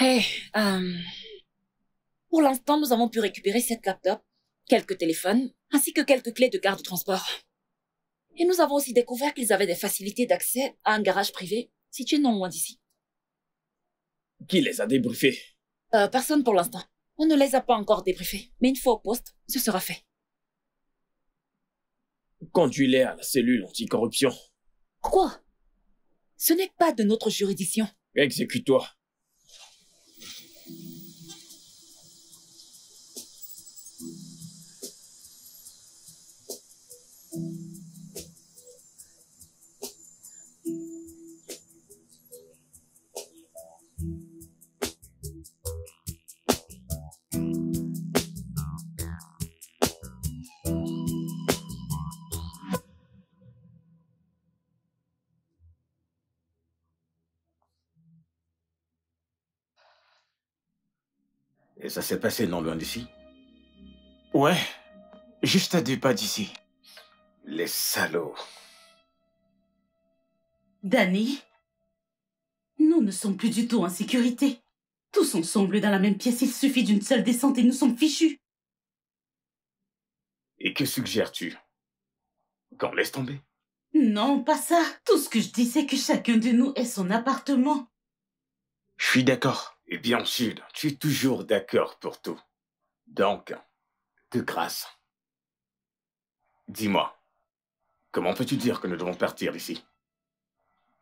Hey, pour l'instant, nous avons pu récupérer 7 laptops, quelques téléphones, ainsi que quelques clés de carte de transport. Et nous avons aussi découvert qu'ils avaient des facilités d'accès à un garage privé situé non loin d'ici. Qui les a débriefés? Personne pour l'instant. On ne les a pas encore débriefés, mais une fois au poste, ce sera fait. Conduis-les à la cellule anticorruption. Quoi? Ce n'est pas de notre juridiction. Exécute-toi. Et ça s'est passé non loin d'ici? Ouais, juste à 2 pas d'ici. Les salauds. Danny, nous ne sommes plus du tout en sécurité. Tous ensemble dans la même pièce, il suffit d'une seule descente et nous sommes fichus. Et que suggères-tu? Qu'on laisse tomber? Non, pas ça. Tout ce que je dis, c'est que chacun de nous ait son appartement. Je suis d'accord. Et bien sûr, tu es toujours d'accord pour tout. Donc, de grâce. Dis-moi, comment peux-tu dire que nous devons partir d'ici?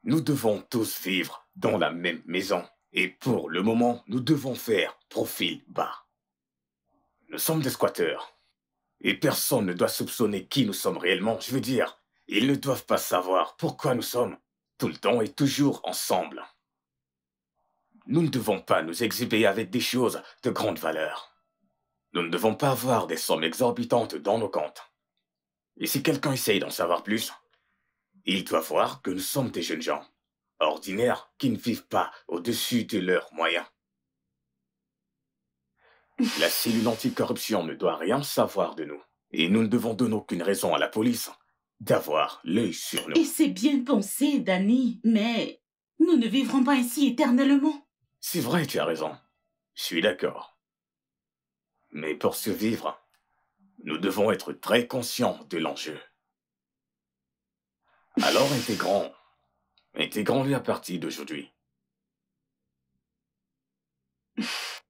Nous devons tous vivre dans la même maison. Et pour le moment, nous devons faire profil bas. Nous sommes des squatteurs. Et personne ne doit soupçonner qui nous sommes réellement. Je veux dire, ils ne doivent pas savoir pourquoi nous sommes tout le temps et toujours ensemble. Nous ne devons pas nous exhiber avec des choses de grande valeur. Nous ne devons pas avoir des sommes exorbitantes dans nos comptes. Et si quelqu'un essaye d'en savoir plus, il doit voir que nous sommes des jeunes gens, ordinaires, qui ne vivent pas au-dessus de leurs moyens. La cellule anticorruption ne doit rien savoir de nous. Et nous ne devons donner aucune raison à la police d'avoir l'œil sur nous. Et c'est bien pensé, Danny, mais nous ne vivrons pas ainsi éternellement. C'est vrai, tu as raison. Je suis d'accord. Mais pour survivre, nous devons être très conscients de l'enjeu. Alors intégrons-le à partir d'aujourd'hui.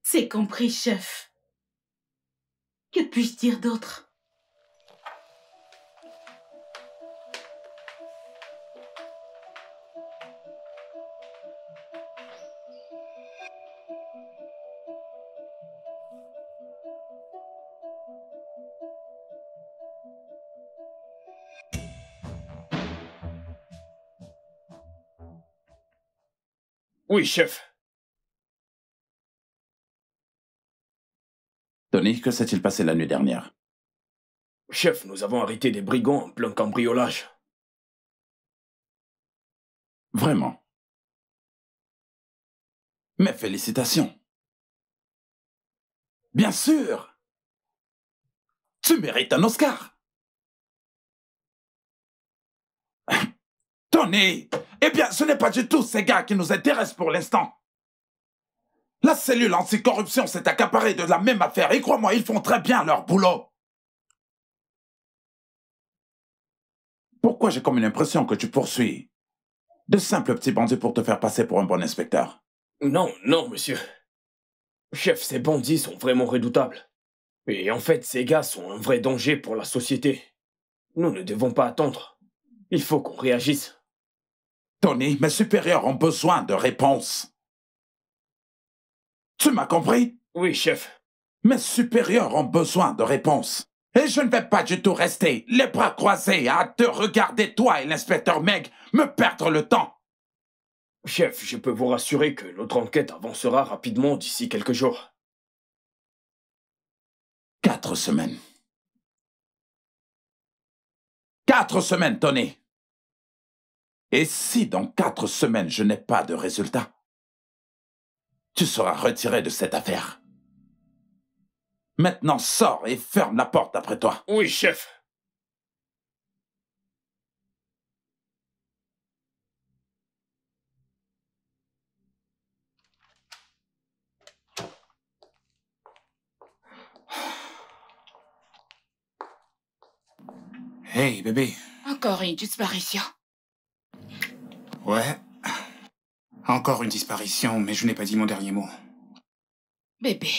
C'est compris, chef. Que puis-je dire d'autre? Oui, chef. Tony, que s'est-il passé la nuit dernière? Chef, nous avons arrêté des brigands en plein cambriolage. Vraiment? Mes félicitations. Bien sûr! Tu mérites un Oscar! Tony! Eh bien, ce n'est pas du tout ces gars qui nous intéressent pour l'instant. La cellule anticorruption s'est accaparée de la même affaire et crois-moi, ils font très bien leur boulot. Pourquoi j'ai comme une impression que tu poursuis de simples petits bandits pour te faire passer pour un bon inspecteur? Non, non, monsieur. Chef, ces bandits sont vraiment redoutables. Et en fait, ces gars sont un vrai danger pour la société. Nous ne devons pas attendre. Il faut qu'on réagisse. Tony, mes supérieurs ont besoin de réponses. Tu m'as compris? Oui, chef. Mes supérieurs ont besoin de réponses. Et je ne vais pas du tout rester les bras croisés à te regarder, toi et l'inspecteur Meg, me perdre le temps. Chef, je peux vous rassurer que notre enquête avancera rapidement d'ici quelques jours. 4 semaines. 4 semaines, Tony. Et si dans 4 semaines je n'ai pas de résultat, tu seras retiré de cette affaire. Maintenant, sors et ferme la porte après toi. Oui, chef. Hey, bébé. Encore une disparition. Ouais. Encore une disparition, mais je n'ai pas dit mon dernier mot. Bébé,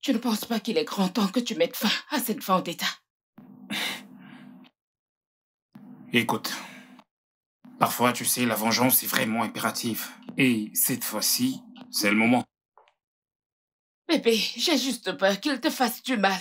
tu ne penses pas qu'il est grand temps que tu mettes fin à cette vendetta? Écoute. Parfois, tu sais, la vengeance est vraiment impérative. Et cette fois-ci, c'est le moment. Bébé, j'ai juste peur qu'il te fasse du mal.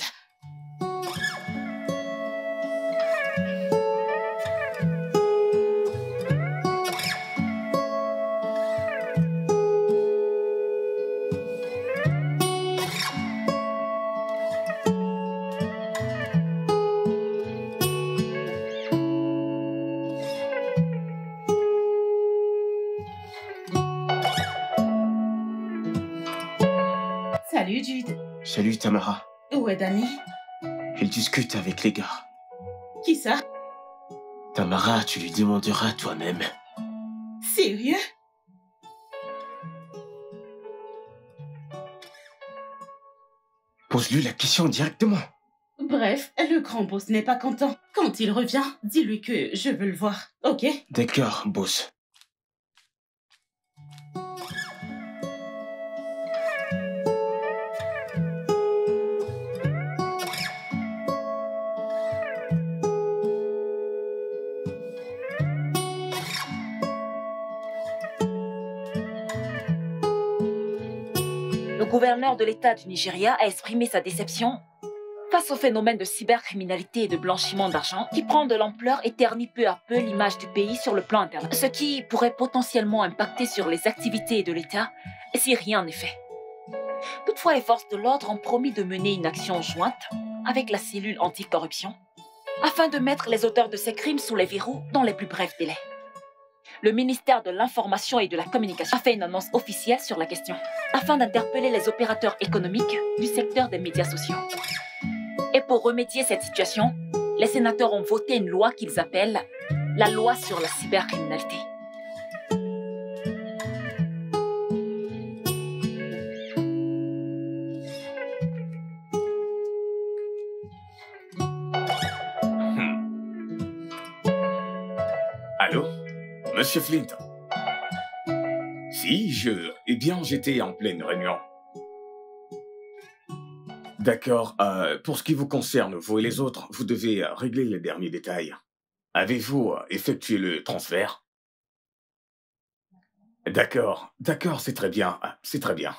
Salut, Jude. Salut Tamara. Où est Danny? Elle discute avec les gars. Qui ça? Tamara, tu lui demanderas toi-même. Sérieux? Pose-lui la question directement. Bref, le grand boss n'est pas content. Quand il revient, dis-lui que je veux le voir, ok? D'accord, boss. Le gouverneur de l'État du Nigeria a exprimé sa déception face au phénomène de cybercriminalité et de blanchiment d'argent qui prend de l'ampleur et ternit peu à peu l'image du pays sur le plan interne, ce qui pourrait potentiellement impacter sur les activités de l'État si rien n'est fait. Toutefois, les forces de l'ordre ont promis de mener une action jointe avec la cellule anticorruption afin de mettre les auteurs de ces crimes sous les verrous dans les plus brefs délais. Le ministère de l'Information et de la Communication a fait une annonce officielle sur la question, afin d'interpeller les opérateurs économiques du secteur des médias sociaux. Et pour remédier cette situation, les sénateurs ont voté une loi qu'ils appellent la loi sur la cybercriminalité. Allô? Monsieur Flint? Si, Eh bien, j'étais en pleine réunion. D'accord, pour ce qui vous concerne, vous et les autres, vous devez régler les derniers détails. Avez-vous effectué le transfert? D'accord, c'est très bien, c'est très bien.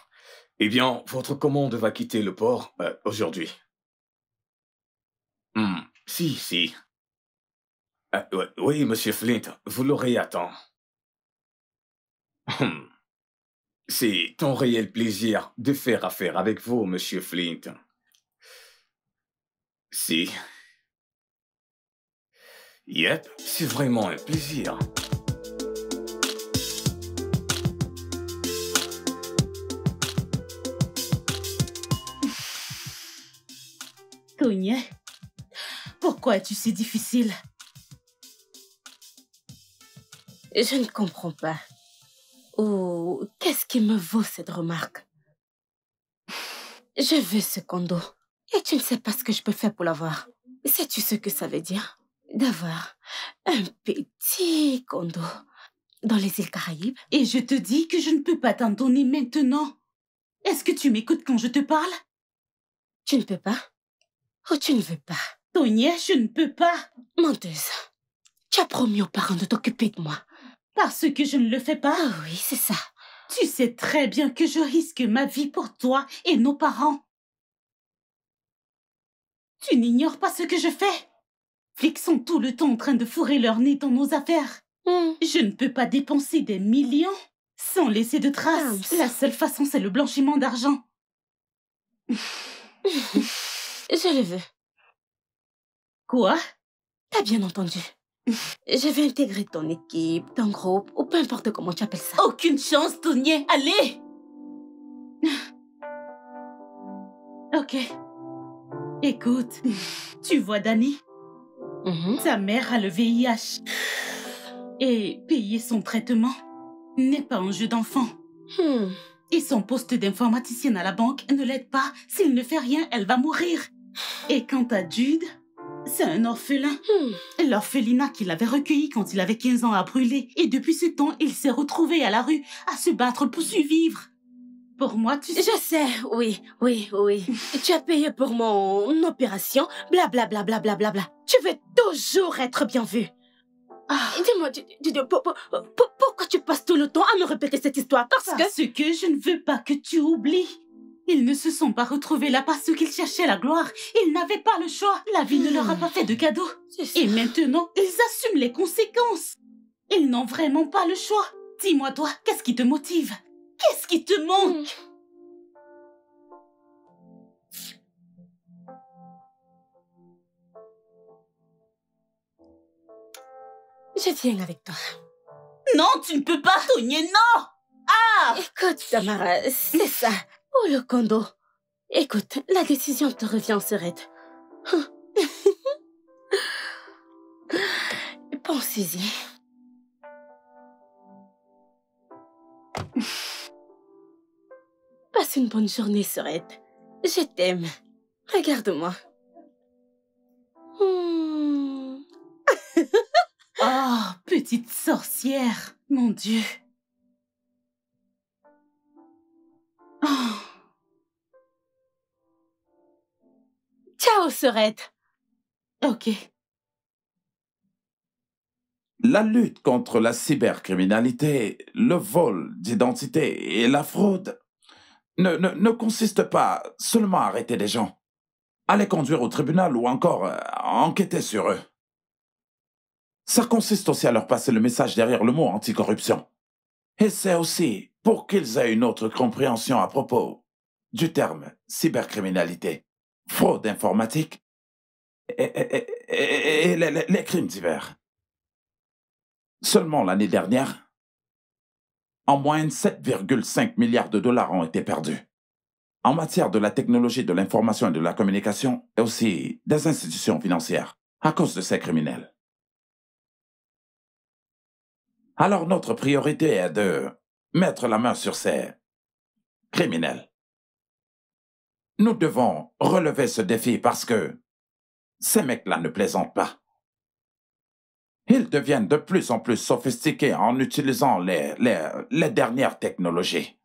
Eh bien, votre commande va quitter le port aujourd'hui. Si. Oui, monsieur Flint, vous l'aurez à temps. C'est un réel plaisir de faire affaire avec vous, monsieur Flint. Si. Yep, c'est vraiment un plaisir. Tony, pourquoi es-tu si difficile? Je ne comprends pas. Oh, qu'est-ce qui me vaut cette remarque? Je veux ce condo. Et tu ne sais pas ce que je peux faire pour l'avoir. Sais-tu ce que ça veut dire? d'avoir un petit condo dans les îles Caraïbes. Et je te dis que je ne peux pas t'en donner maintenant. Est-ce que tu m'écoutes quand je te parle? Tu ne peux pas? Ou tu ne veux pas? Tonya, je ne peux pas. Menteuse. Tu as promis aux parents de t'occuper de moi. Parce que je ne le fais pas. Ah oui, c'est ça. Tu sais très bien que je risque ma vie pour toi et nos parents. Tu n'ignores pas ce que je fais. Flics sont tout le temps en train de fourrer leur nez dans nos affaires. Je ne peux pas dépenser des millions sans laisser de traces. La seule façon, c'est le blanchiment d'argent. Je le veux. Quoi? T'as bien entendu. Je vais intégrer ton équipe, ton groupe, ou peu importe comment tu appelles ça. Aucune chance, Tonya. Allez! Ok. Écoute, tu vois Dani? Sa mère a le VIH. Et payer son traitement n'est pas un jeu d'enfant. Et son poste d'informaticienne à la banque ne l'aide pas. S'il ne fait rien, elle va mourir. Et quant à Jude, c'est un orphelin. L'orphelinat qu'il avait recueilli quand il avait 15 ans a brûlé. Et depuis ce temps, il s'est retrouvé à la rue à se battre pour survivre. Pour moi, tu sais... Je sais, oui. Tu as payé pour mon opération, blablabla. Tu veux toujours être bien vu. Dis-moi, pourquoi tu passes tout le temps à me répéter cette histoire? Parce que je ne veux pas que tu oublies. Ils ne se sont pas retrouvés là parce qu'ils cherchaient la gloire. Ils n'avaient pas le choix. La vie ne leur a pas fait de cadeau. Et maintenant, ils assument les conséquences. Ils n'ont vraiment pas le choix. Dis-moi, toi, qu'est-ce qui te motive? Qu'est-ce qui te manque? Je viens avec toi. Non, tu ne peux pas, Tonya, non! Ah! Écoute, Tamara, c'est ça. Ou le condo. Écoute, la décision te revient, Serette. Pensez-y. Passe une bonne journée, Serette. Je t'aime. Regarde-moi. Oh, petite sorcière, mon Dieu. Oh. Ciao, Serette. Ok. La lutte contre la cybercriminalité, le vol d'identité et la fraude ne consiste pas seulement à arrêter des gens, à les conduire au tribunal ou encore à enquêter sur eux. Ça consiste aussi à leur passer le message derrière le mot anticorruption. Et c'est aussi pour qu'ils aient une autre compréhension à propos du terme cybercriminalité, fraude informatique et les crimes divers. Seulement l'année dernière, en moyenne 7,5 milliards de dollars ont été perdus. En matière de la technologie de l'information et de la communication et aussi des institutions financières à cause de ces criminels. Alors notre priorité est de mettre la main sur ces criminels. Nous devons relever ce défi parce que ces mecs-là ne plaisantent pas. Ils deviennent de plus en plus sophistiqués en utilisant les dernières technologies.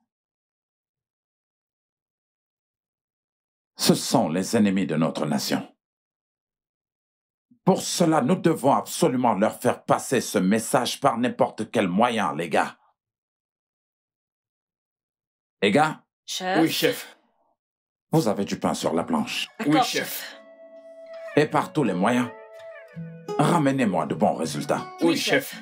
Ce sont les ennemis de notre nation. Pour cela, nous devons absolument leur faire passer ce message par n'importe quel moyen, les gars. Les gars? Chef? Oui, chef. Vous avez du pain sur la planche. Oui, chef. Et par tous les moyens, ramenez-moi de bons résultats. Oui, chef.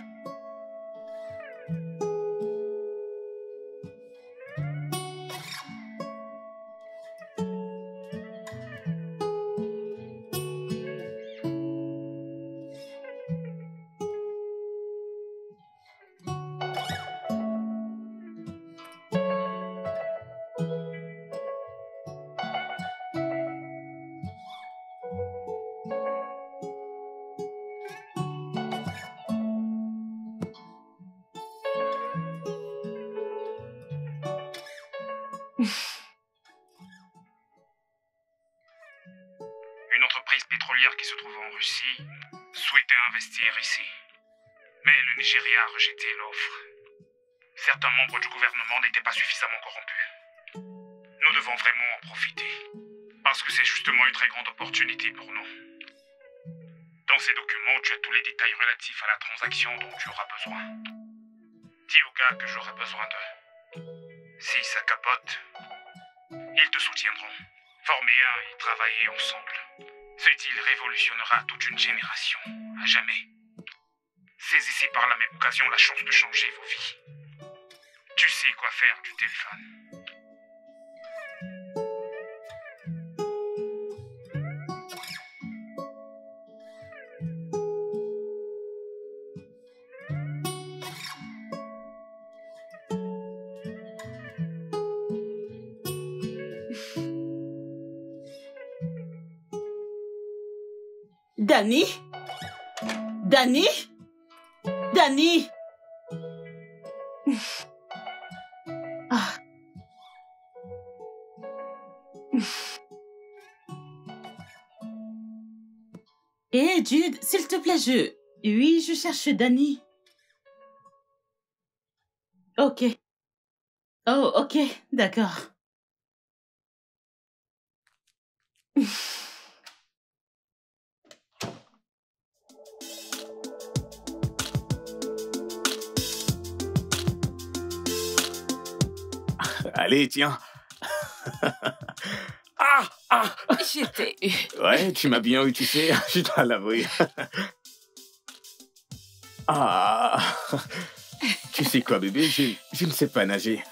Une entreprise pétrolière qui se trouve en Russie souhaitait investir ici. Mais le Nigeria a rejeté l'offre. Certains membres du gouvernement n'étaient pas suffisamment corrompus. Nous devons vraiment en profiter. Parce que c'est justement une très grande opportunité pour nous. Dans ces documents, tu as tous les détails relatifs à la transaction dont tu auras besoin. Dis aux gars que j'aurai besoin d'eux. Si ça capote, ils te soutiendront. Former un et travailler ensemble. Ce deal révolutionnera toute une génération, à jamais. Saisissez par la même occasion la chance de changer vos vies. Tu sais quoi faire du téléphone. Danny? Danny? Danny? Ah. Hé, Jude, s'il te plaît, Oui, je cherche Danny. Ok. Oh, ok, d'accord. Allez, tiens. J'étais eu. Ouais, tu m'as bien eu, tu sais, je dois l'avouer. Tu sais quoi, bébé, je ne sais pas nager.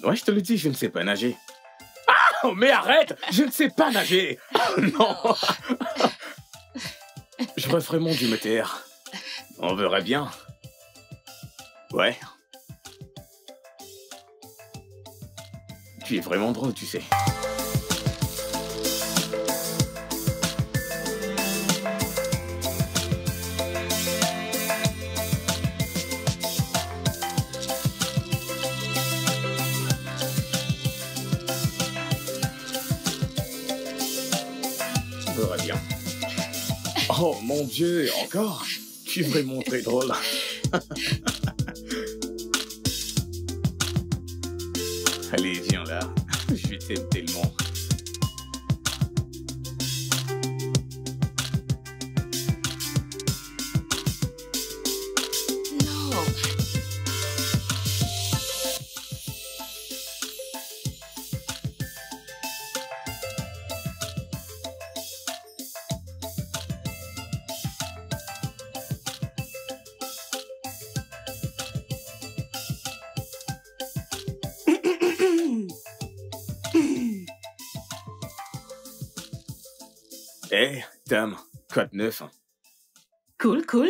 Ouais, je te le dis, je ne sais pas nager. Mais arrête, je ne sais pas nager. Non. Je referai mon Dieu me taire. On verra bien. Ouais. Tu es vraiment drôle, tu sais. On verra bien. Oh mon Dieu, encore? Tu es vraiment très drôle. Allez, viens là. Je t'aime tellement. Non. Hé, Tam, quoi de neuf? Cool, cool.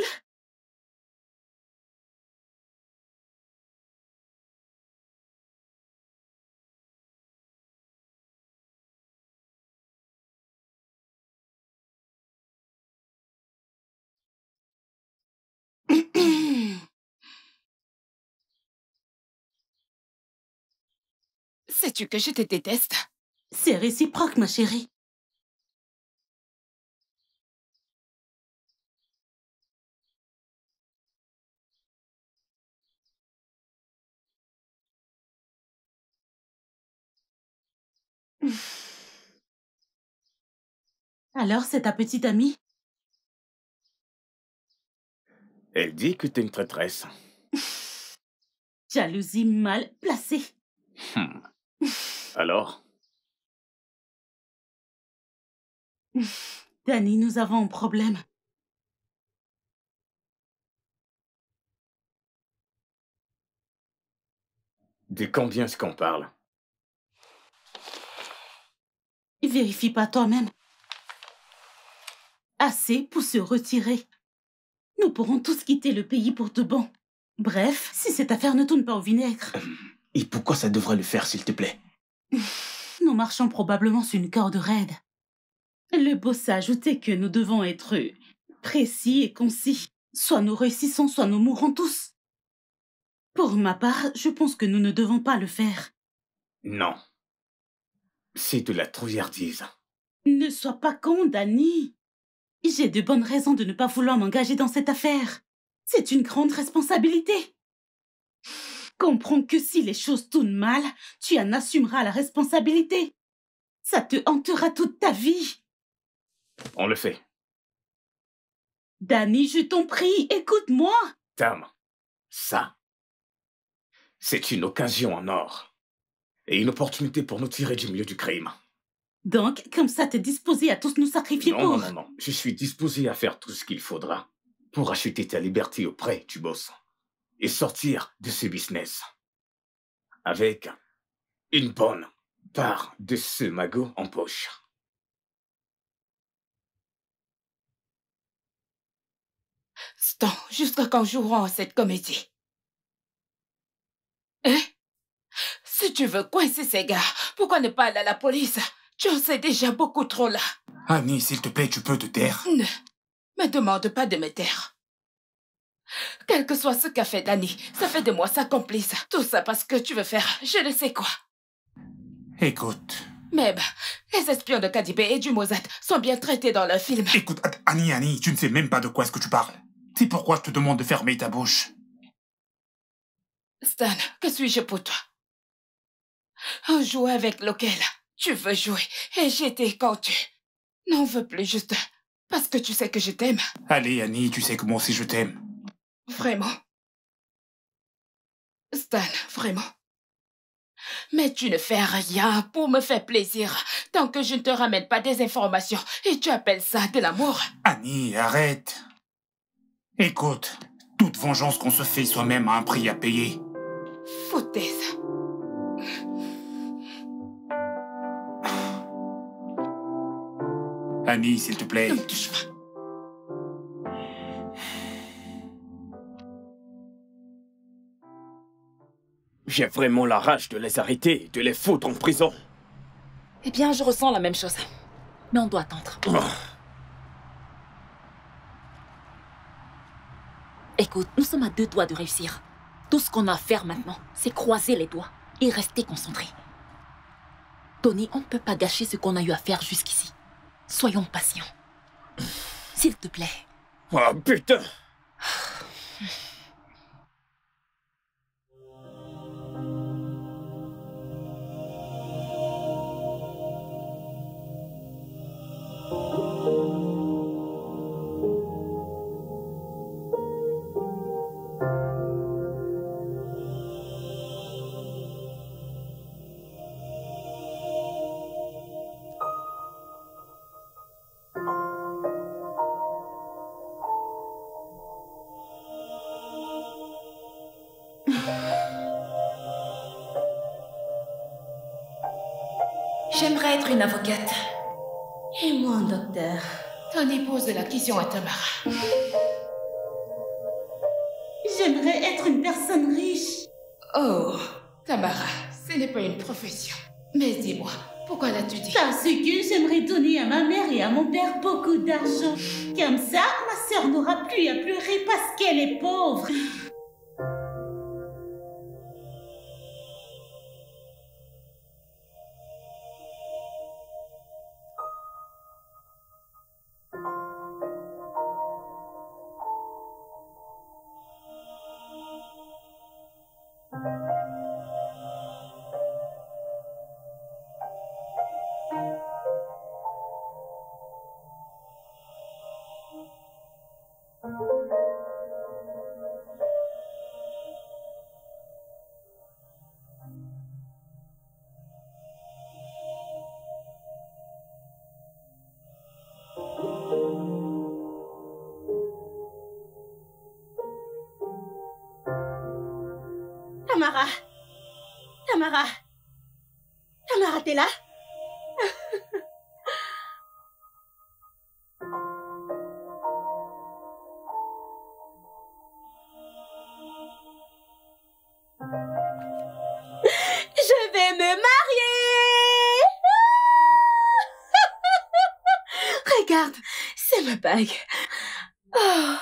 Sais-tu que je te déteste? C'est réciproque, ma chérie. Alors, c'est ta petite amie? Elle dit que t'es une traîtresse. Jalousie mal placée. Alors? Danny, nous avons un problème. De combien est-ce qu'on parle? Vérifie pas toi-même. Assez pour se retirer. Nous pourrons tous quitter le pays pour de bon. Bref, si cette affaire ne tourne pas au vinaigre. Et pourquoi ça devrait le faire, s'il te plaît? Nous marchons probablement sur une corde raide. Le boss a ajouté que nous devons être précis et concis. Soit nous réussissons, soit nous mourrons tous. Pour ma part, je pense que nous ne devons pas le faire. Non. C'est de la trouillardise. Ne sois pas con, Danny. J'ai de bonnes raisons de ne pas vouloir m'engager dans cette affaire. C'est une grande responsabilité. Comprends que si les choses tournent mal, tu en assumeras la responsabilité. Ça te hantera toute ta vie. On le fait. Danny, je t'en prie, écoute-moi. Tam, ça, c'est une occasion en or. Et une opportunité pour nous tirer du milieu du crime. Donc, comme ça, t'es disposé à tous nous sacrifier pour... Non. Je suis disposé à faire tout ce qu'il faudra pour acheter ta liberté auprès du boss et sortir de ce business avec une bonne part de ce magot en poche. Stan, jusqu'à quand jouerons à cette comédie? Hein? Si tu veux coincer ces gars, pourquoi ne pas aller à la police? Tu en sais déjà beaucoup trop là. Annie, s'il te plaît, tu peux te taire. Ne me demande pas de me taire. Quel que soit ce qu'a fait Danny, ça fait de moi sa complice. Tout ça parce que tu veux faire je ne sais quoi. Écoute. Meb, les espions de Kadibé et du Mozart sont bien traités dans le film. Écoute, Annie, tu ne sais même pas de quoi est-ce que tu parles. C'est pourquoi je te demande de fermer ta bouche. Stan, que suis-je pour toi? Un jouet avec lequel tu veux jouer et j'étais quand tu n'en veux plus juste parce que tu sais que je t'aime. Allez, Annie, tu sais que moi aussi je t'aime. Vraiment. Stan, vraiment. Mais tu ne fais rien pour me faire plaisir tant que je ne te ramène pas des informations et tu appelles ça de l'amour. Annie, arrête. Écoute, toute vengeance qu'on se fait soi-même a un prix à payer. Foutaise. Annie, s'il te plaît. Ne me touche pas. J'ai vraiment la rage de les arrêter et de les foutre en prison. Eh bien, je ressens la même chose. Mais on doit attendre. Écoute, nous sommes à 2 doigts de réussir. Tout ce qu'on a à faire maintenant, c'est croiser les doigts et rester concentrés. Tony, on ne peut pas gâcher ce qu'on a eu à faire jusqu'ici. Soyons patients. S'il te plaît. Oh putain! J'aimerais être une avocate. Et moi, un docteur. Tony pose la question à Tamara. J'aimerais être une personne riche. Oh, Tamara, ce n'est pas une profession. Mais dis-moi, pourquoi l'as-tu dit? Parce que j'aimerais donner à ma mère et à mon père beaucoup d'argent. Comme ça, ma sœur n'aura plus à pleurer parce qu'elle est pauvre. Tamara. Tamara. Tamara, t'es là? Je vais me marier! Regarde, c'est ma bague. Oh,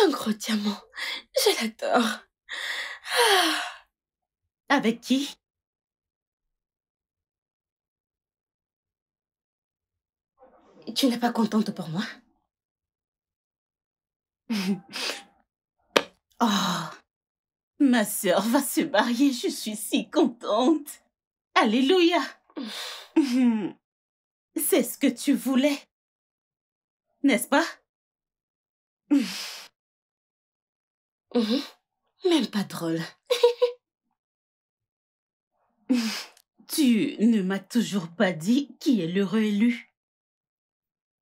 un gros diamant. Je l'adore. Avec qui? Tu n'es pas contente pour moi? Oh, ma sœur va se marier, je suis si contente. Alléluia. C'est ce que tu voulais, n'est-ce pas? Même pas drôle. Tu ne m'as toujours pas dit qui est l'heureux élu.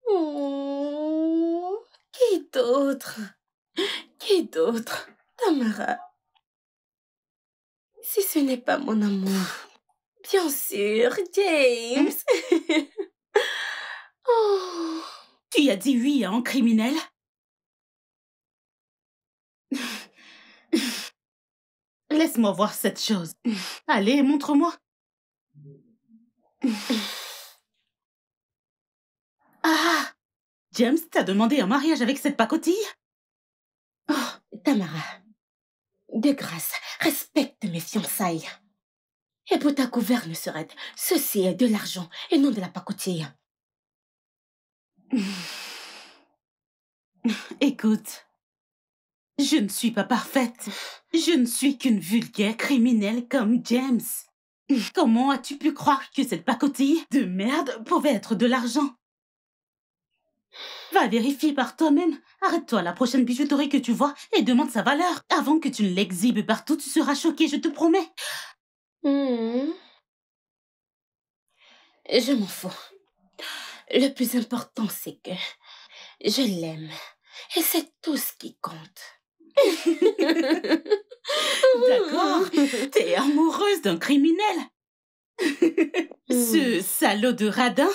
Oh, qui d'autre? Qui d'autre? Tamara. Si ce n'est pas mon amour. Bien sûr, James. Oh. Tu as dit oui à un criminel? Laisse-moi voir cette chose. Allez, montre-moi. Ah! James t'a demandé un mariage avec cette pacotille? Oh, Tamara. De grâce, respecte mes fiançailles. Et pour ta gouverne serait, ceci est de l'argent et non de la pacotille. Écoute, je ne suis pas parfaite. Je ne suis qu'une vulgaire criminelle comme James. Comment as-tu pu croire que cette pacotille de merde pouvait être de l'argent? Va vérifier par toi-même. Arrête-toi à la prochaine bijouterie que tu vois et demande sa valeur. Avant que tu ne l'exhibes partout, tu seras choqué, je te promets. Je m'en fous. Le plus important, c'est que je l'aime. Et c'est tout ce qui compte. D'accord. T'es amoureuse d'un criminel. Ce salaud de radin.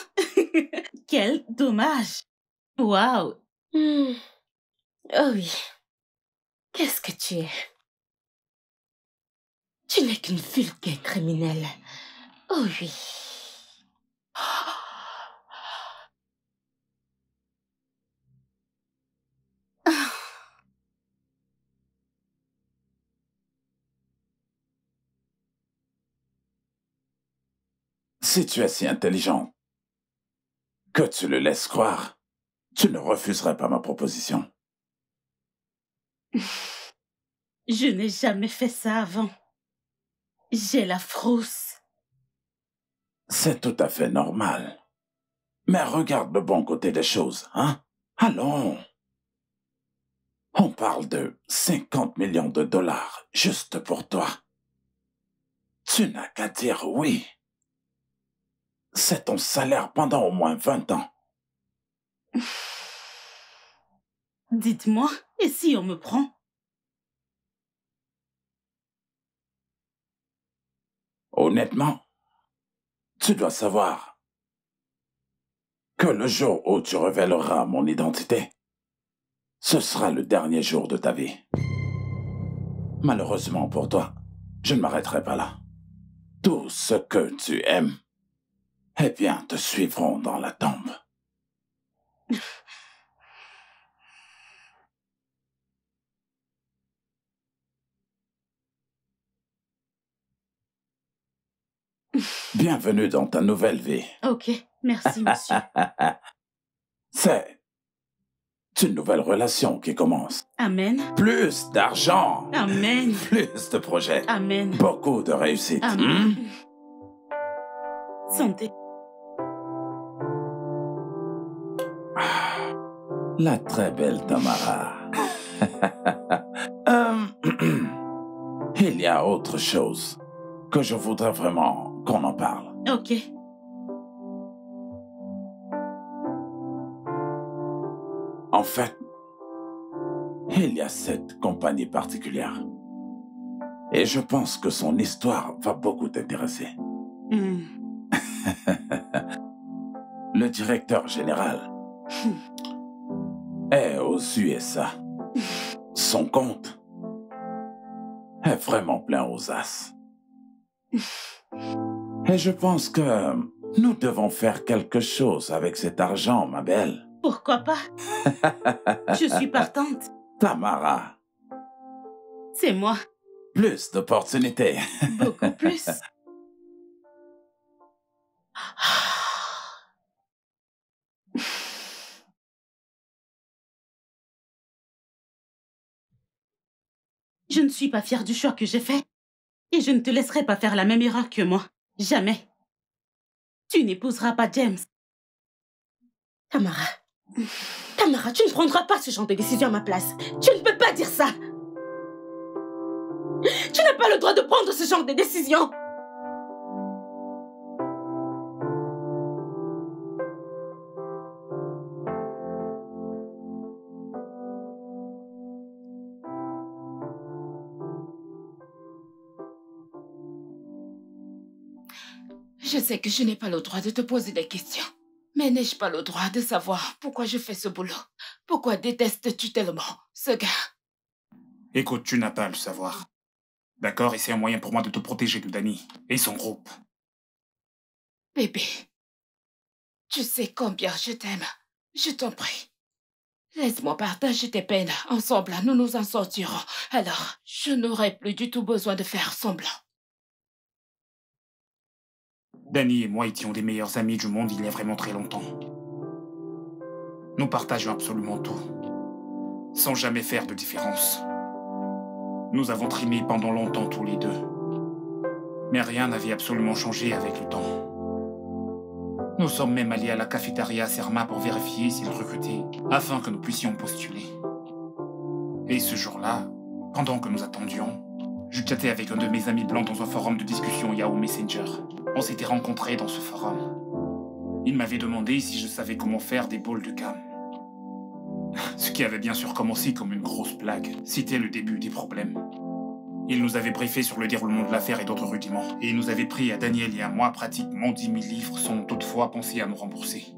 Quel dommage. Waouh. Oh oui. Qu'est-ce que tu es? Tu n'es qu'une vulgaire criminelle. Oh oui. Si tu es si intelligente que tu le laisses croire, tu ne refuserais pas ma proposition. Je n'ai jamais fait ça avant. J'ai la frousse. C'est tout à fait normal. Mais regarde le bon côté des choses, hein? Allons. On parle de 50 millions de dollars juste pour toi. Tu n'as qu'à dire oui. C'est ton salaire pendant au moins 20 ans. Dites-moi, et si on me prend? Honnêtement, tu dois savoir que le jour où tu révéleras mon identité, ce sera le dernier jour de ta vie. Malheureusement pour toi, je ne m'arrêterai pas là. Tout ce que tu aimes, eh bien, te suivront dans la tombe. Bienvenue dans ta nouvelle vie. Ok, merci, monsieur. C'est une nouvelle relation qui commence. Amen. Plus d'argent. Amen. Plus de projets. Amen. Beaucoup de réussite. Amen. Santé. La très belle Tamara. Il y a autre chose que je voudrais vraiment qu'on en parle. Ok. En fait, il y a cette compagnie particulière. Et je pense que son histoire va beaucoup t'intéresser. Le directeur général est aux USA. Son compte est vraiment plein aux as. Et je pense que nous devons faire quelque chose avec cet argent, ma belle. Pourquoi pas? Je suis partante. Tamara. C'est moi. Plus d'opportunités. Beaucoup plus. Je ne suis pas fière du choix que j'ai fait. Et je ne te laisserai pas faire la même erreur que moi. Jamais. Tu n'épouseras pas James. Tamara. Tamara, tu ne prendras pas ce genre de décision à ma place. Tu ne peux pas dire ça. Tu n'as pas le droit de prendre ce genre de décision. Je sais que je n'ai pas le droit de te poser des questions. Mais n'ai-je pas le droit de savoir pourquoi je fais ce boulot? Pourquoi détestes-tu tellement ce gars? Écoute, tu n'as pas à le savoir. D'accord? Et c'est un moyen pour moi de te protéger de Danny et son groupe. Bébé, tu sais combien je t'aime. Je t'en prie. Laisse-moi partager tes peines. Ensemble, nous nous en sortirons. Alors, je n'aurai plus du tout besoin de faire semblant. Danny et moi étions des meilleurs amis du monde il y a vraiment très longtemps. Nous partageons absolument tout, sans jamais faire de différence. Nous avons trimé pendant longtemps tous les deux. Mais rien n'avait absolument changé avec le temps. Nous sommes même allés à la cafétéria Serma pour vérifier s'ils recrutaient, afin que nous puissions postuler. Et ce jour-là, pendant que nous attendions, je chattais avec un de mes amis blancs dans un forum de discussion Yahoo Messenger. On s'était rencontrés dans ce forum. Il m'avait demandé si je savais comment faire des bowls de cam. Ce qui avait bien sûr commencé comme une grosse blague. C'était le début des problèmes. Il nous avait briefé sur le déroulement de l'affaire et d'autres rudiments. Et il nous avait pris à Daniel et à moi pratiquement 10 000 livres sans toutefois penser à nous rembourser.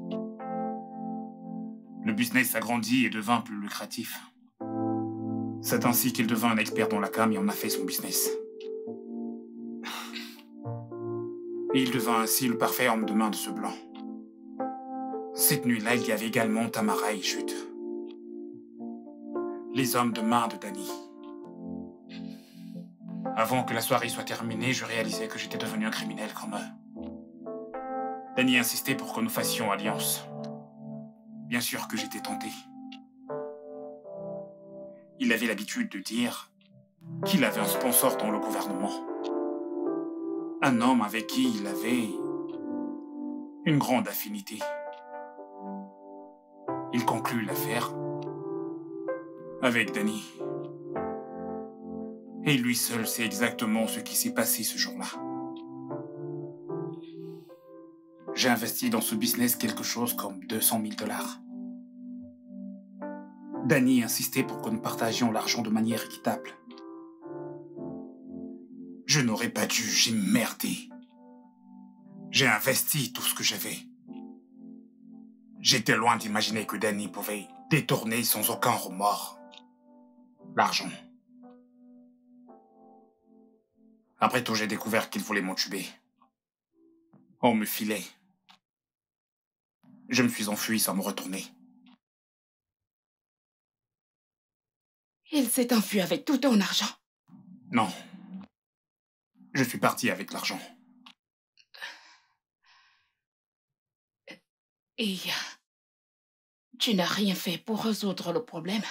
Le business s'agrandit et devint plus lucratif. C'est ainsi qu'il devint un expert dans la cam et en a fait son business. Et il devint ainsi le parfait homme de main de ce blanc. Cette nuit-là, il y avait également Tamara et Jude. Les hommes de main de Danny. Avant que la soirée soit terminée, je réalisais que j'étais devenu un criminel comme eux. Danny insistait pour que nous fassions alliance. Bien sûr que j'étais tenté. Il avait l'habitude de dire qu'il avait un sponsor dans le gouvernement. Un homme avec qui il avait une grande affinité. Il conclut l'affaire avec Danny. Et lui seul sait exactement ce qui s'est passé ce jour-là. J'ai investi dans ce business quelque chose comme 200 000 $. Danny insistait pour que nous partagions l'argent de manière équitable. Je n'aurais pas dû, j'ai merdé. J'ai investi tout ce que j'avais. J'étais loin d'imaginer que Danny pouvait détourner sans aucun remords l'argent. Après tout, j'ai découvert qu'il voulait m'entuber. On me filait. Je me suis enfui sans me retourner. Il s'est enfui avec tout ton argent. Non. Je suis parti avec l'argent. Et tu n'as rien fait pour résoudre le problème?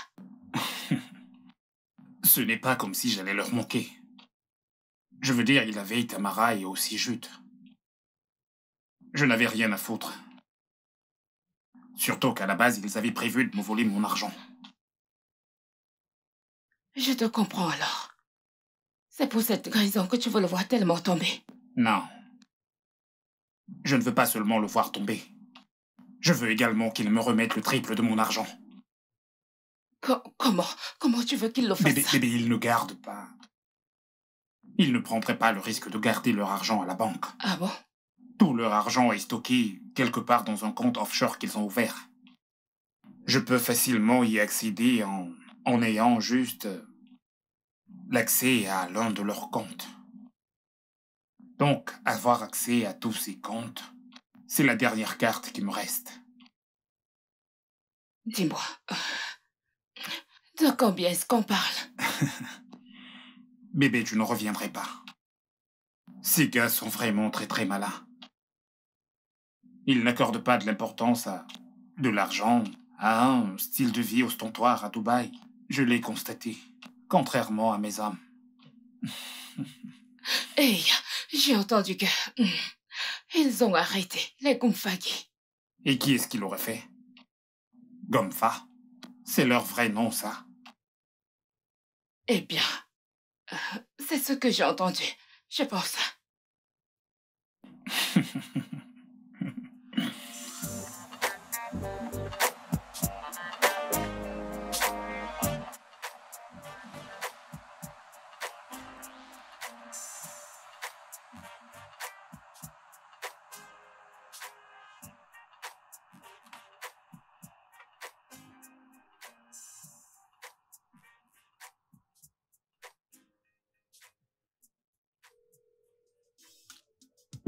Ce n'est pas comme si j'allais leur manquer. Je veux dire, il avait Tamara et aussi Jude. Je n'avais rien à foutre. Surtout qu'à la base, ils avaient prévu de me voler mon argent. Je te comprends alors. C'est pour cette raison que tu veux le voir tellement tomber. Non. Je ne veux pas seulement le voir tomber. Je veux également qu'il me remette le triple de mon argent. Comment tu veux qu'il le fasse? Bébé, ils ne gardent pas. Ils ne prendraient pas le risque de garder leur argent à la banque. Ah bon? Tout leur argent est stocké quelque part dans un compte offshore qu'ils ont ouvert. Je peux facilement y accéder en ayant juste l'accès à l'un de leurs comptes. Donc, avoir accès à tous ces comptes, c'est la dernière carte qui me reste. Dis-moi, de combien est-ce qu'on parle? Bébé, tu ne reviendrais pas. Ces gars sont vraiment très très malins. Ils n'accordent pas de l'importance à de l'argent, à un style de vie ostentoire à Dubaï. Je l'ai constaté. contrairement à mes hommes. Hey, j'ai entendu que... ils ont arrêté les Gumfagi. Et qui est-ce qui l'aurait fait? Gomfa. C'est leur vrai nom, ça. Eh bien, c'est ce que j'ai entendu, je pense.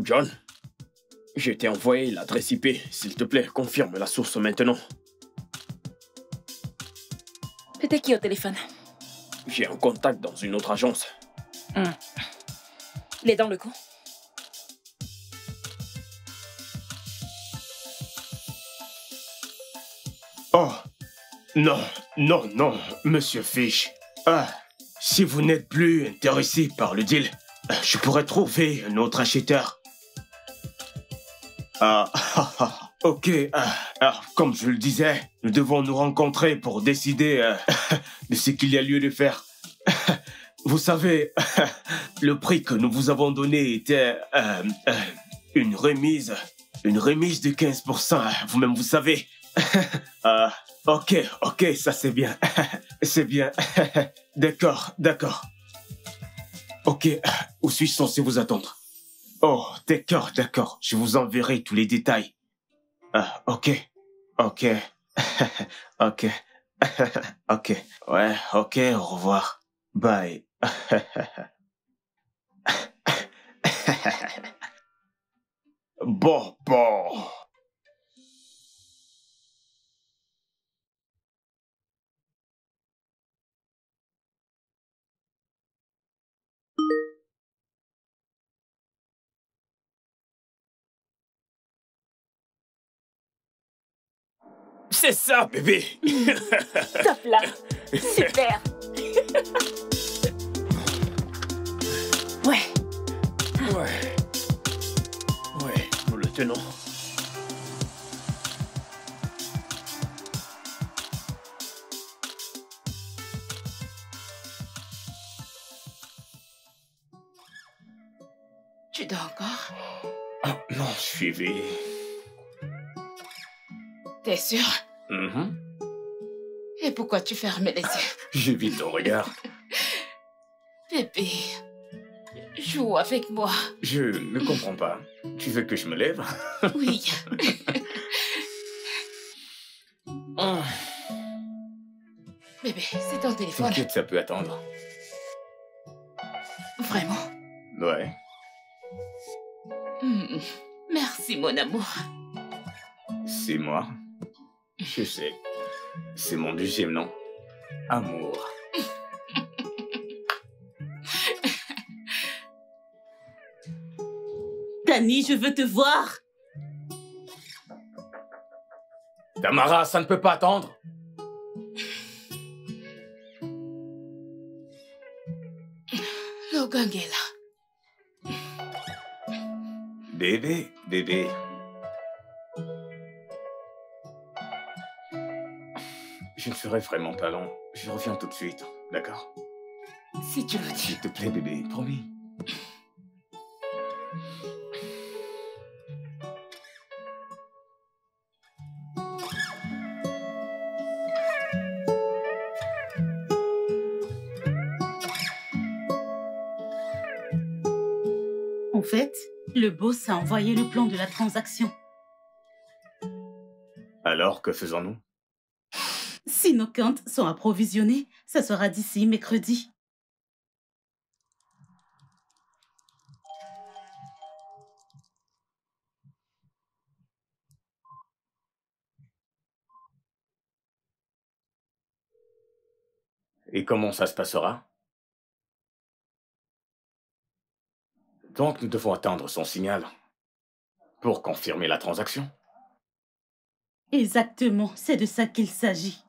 John, je t'ai envoyé l'adresse IP. S'il te plaît, confirme la source maintenant. C'était qui au téléphone? J'ai un contact dans une autre agence. Il est dans le coup? Oh, non, non, non, monsieur Fish. Si vous n'êtes plus intéressé par le deal, je pourrais trouver un autre acheteur. Ok, comme je le disais, nous devons nous rencontrer pour décider de ce qu'il y a lieu de faire. Vous savez, le prix que nous vous avons donné était une remise de 15%, vous-même vous savez. Ok, ça c'est bien, c'est bien. D'accord. Ok, où suis-je censé vous attendre? Oh, d'accord, je vous enverrai tous les détails. Ok. Ok. Ouais, ok, au revoir. Bye. Bon. C'est ça, bébé. Top là. Super. Ouais, nous le tenons. Tu dors encore? Non, je suis éveillé. T'es sûr? Mhm. Et pourquoi tu fermes les yeux? J'évite ton regard. Bébé, joue avec moi. Je ne comprends pas. Tu veux que je me lève? Oui. Bébé, c'est ton téléphone. T'inquiète, ça peut attendre. Vraiment? Ouais. Merci, mon amour. C'est moi. Je sais. C'est mon deuxième nom. Amour. Danny, je veux te voir. Tamara, ça ne peut pas attendre. Logang est là. Bébé. Je ne serai vraiment pas long. Je reviens tout de suite, d'accord? Si tu le dis. S'il te plaît, bébé, promis. En fait, le boss a envoyé le plan de la transaction. Alors, que faisons-nous? Si nos comptes sont approvisionnés, ça sera d'ici mercredi. Et comment ça se passera? Donc, nous devons attendre son signal pour confirmer la transaction. Exactement, c'est de ça qu'il s'agit.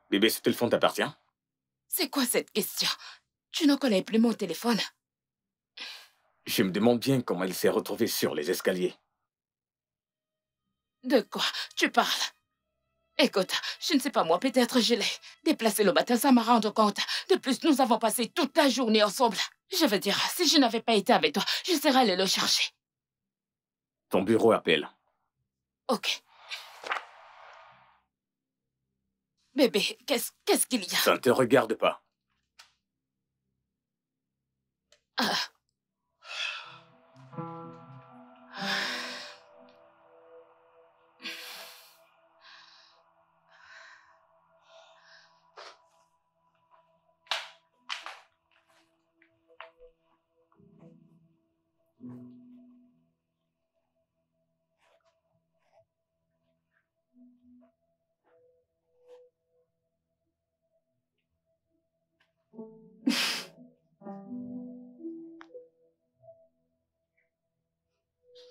Bébé, ce téléphone t'appartient? C'est quoi cette question? Tu ne connais plus mon téléphone? Je me demande bien comment il s'est retrouvé sur les escaliers. De quoi tu parles? Écoute, je ne sais pas moi, peut-être je l'ai déplacé le matin sans me rendre compte. De plus, nous avons passé toute la journée ensemble. Je veux dire, si je n'avais pas été avec toi, je serais allée le chercher. Ton bureau appelle. Ok. Bébé, qu'est-ce qu'il y a? Ça ne te regarde pas. Ah.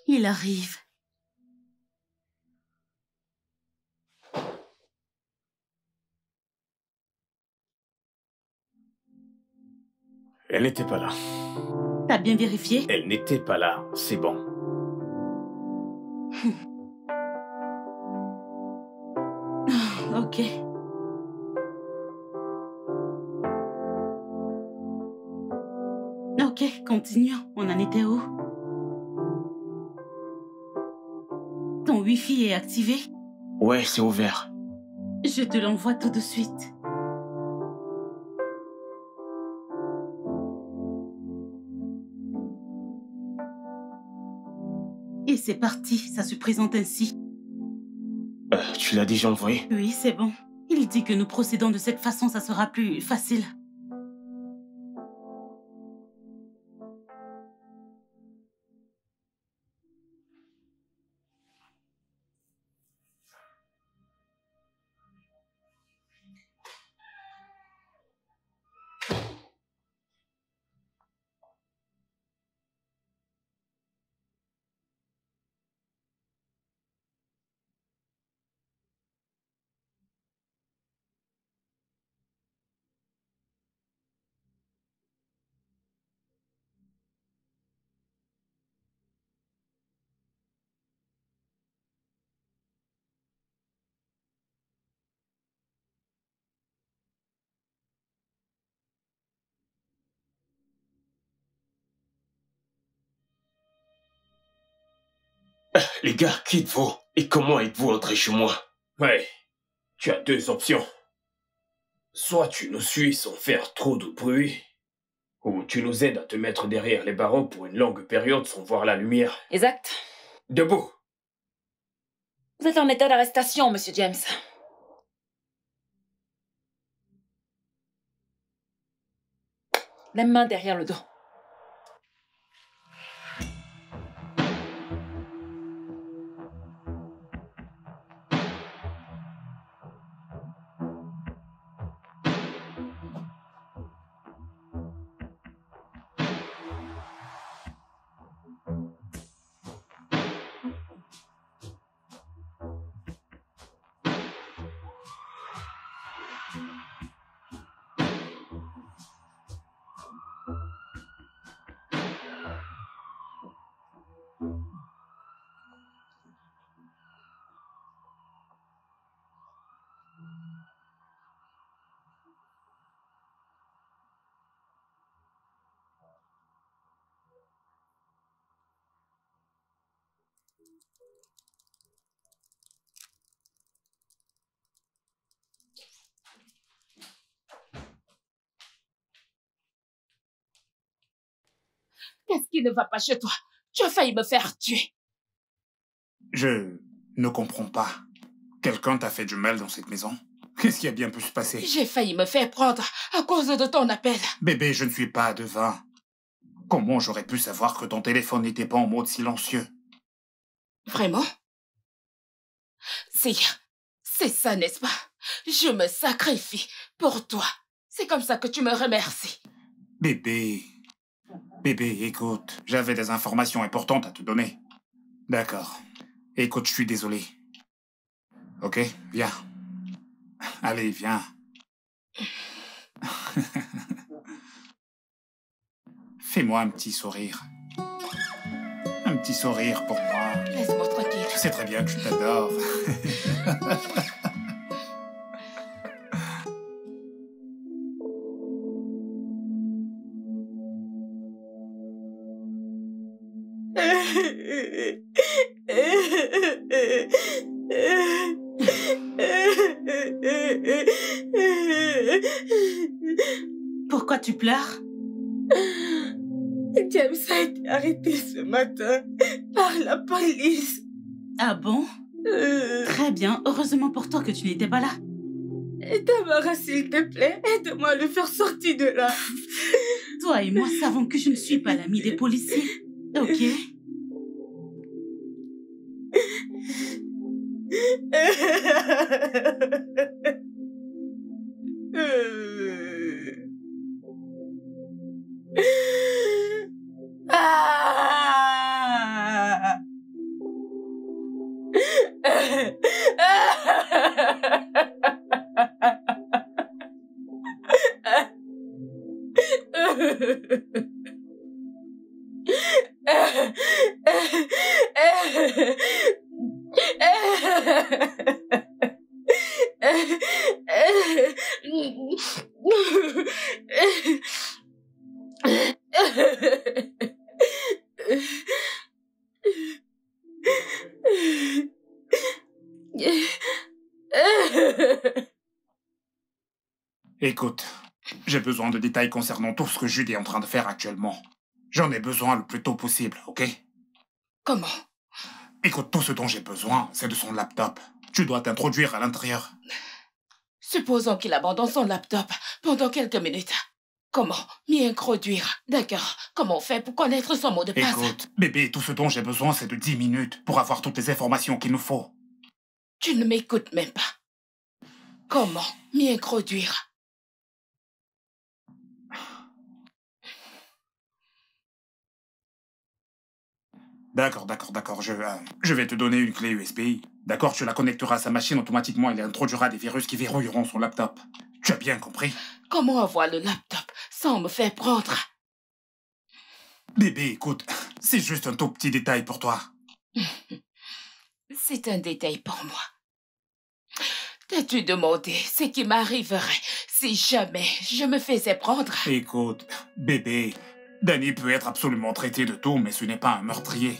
Il arrive. Elle n'était pas là. T'as bien vérifié? Elle n'était pas là, c'est bon. Ok. Ok, continuons. On en était où? Ton Wi-Fi est activé? Ouais, c'est ouvert. Je te l'envoie tout de suite. Et c'est parti, ça se présente ainsi. Tu l'as déjà envoyé? Oui, c'est bon. Il dit que nous procédons de cette façon, ça sera plus facile. Les gars, qui êtes-vous? Et comment êtes-vous entré chez moi? Ouais, tu as deux options. Soit tu nous suis sans faire trop de bruit, ou tu nous aides à te mettre derrière les barreaux pour une longue période sans voir la lumière. Exact. Debout. Vous êtes en état d'arrestation, Monsieur James. Les mains derrière le dos. Qu'est-ce qui ne va pas chez toi? Tu as failli me faire tuer. Je ne comprends pas. Quelqu'un t'a fait du mal dans cette maison? Qu'est-ce qui a bien pu se passer? J'ai failli me faire prendre à cause de ton appel. Bébé, je ne suis pas devin. Comment j'aurais pu savoir que ton téléphone n'était pas en mode silencieux? Vraiment? C'est ça, n'est-ce pas? Je me sacrifie pour toi. C'est comme ça que tu me remercies. Bébé, écoute, j'avais des informations importantes à te donner. D'accord. Écoute, je suis désolé. Ok, viens. Allez, viens. Fais-moi un petit sourire. Un petit sourire pour moi. Laisse-moi tranquille. Tu sais très bien que je t'adore. Pourquoi tu pleures? James a été arrêté ce matin par la police. Ah bon? Très bien. Heureusement pour toi que tu n'étais pas là. Tamara, s'il te plaît, aide-moi à le faire sortir de là. Toi et moi savons que je ne suis pas l'amie des policiers. Ok? Écoute, j'ai besoin de détails concernant tout ce que Jude est en train de faire actuellement. J'en ai besoin le plus tôt possible, ok? Comment? Écoute, tout ce dont j'ai besoin, c'est de son laptop. Tu dois t'introduire à l'intérieur. Supposons qu'il abandonne son laptop pendant quelques minutes. Comment m'y introduire? D'accord. Comment on fait pour connaître son mot de passe? Écoute, bébé, tout ce dont j'ai besoin, c'est de 10 minutes pour avoir toutes les informations qu'il nous faut. Tu ne m'écoutes même pas. Comment m'y introduire? D'accord. Je vais te donner une clé USB. D'accord, tu la connecteras à sa machine automatiquement et il introduira des virus qui verrouilleront son laptop. Tu as bien compris? Comment avoir le laptop sans me faire prendre? Bébé, écoute, c'est juste un tout petit détail pour toi. C'est un détail pour moi. T'as-tu demandé ce qui m'arriverait si jamais je me faisais prendre? Écoute, bébé, Danny peut être absolument traité de tout, mais ce n'est pas un meurtrier.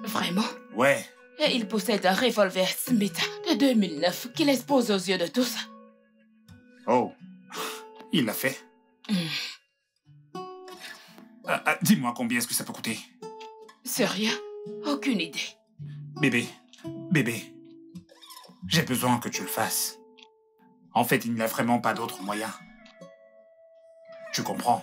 Vraiment? Ouais. Et il possède un revolver Smith de 2009 qu'il expose aux yeux de tous. Oh, il l'a fait. Dis-moi combien est-ce que ça peut coûter? Sérieux? Aucune idée. Bébé, j'ai besoin que tu le fasses. En fait, il n'y a vraiment pas d'autre moyen. Tu comprends?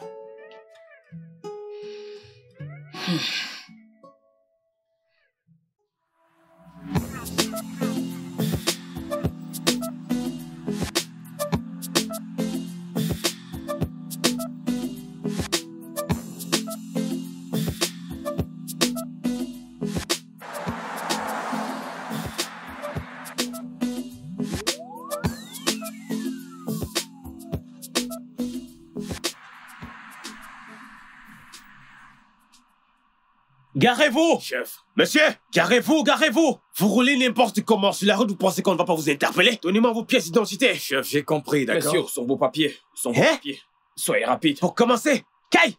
Garez-vous! Chef. Monsieur, garez-vous! Vous roulez n'importe comment sur la route, vous pensez qu'on ne va pas vous interpeller? Donnez-moi vos pièces d'identité. Chef, j'ai compris, d'accord? Bien sûr, son beau papier. Hein? Soyez rapide. Pour commencer, Kai,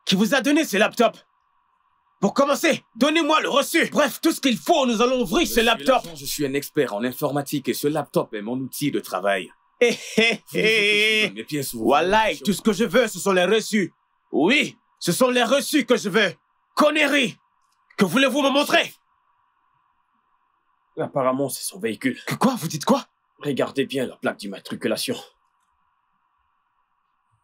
qui vous a donné ce laptop? Pour commencer, donnez-moi le reçu. Bref, tout ce qu'il faut, nous allons ouvrir ce laptop. Je suis un expert en informatique et ce laptop est mon outil de travail. Mes pièces, voilà, tout ce que je veux, ce sont les reçus. Oui, ce sont les reçus que je veux. Conneries! Que voulez-vous me montrer? Apparemment, c'est son véhicule. Que quoi? Vous dites quoi? Regardez bien la plaque d'immatriculation.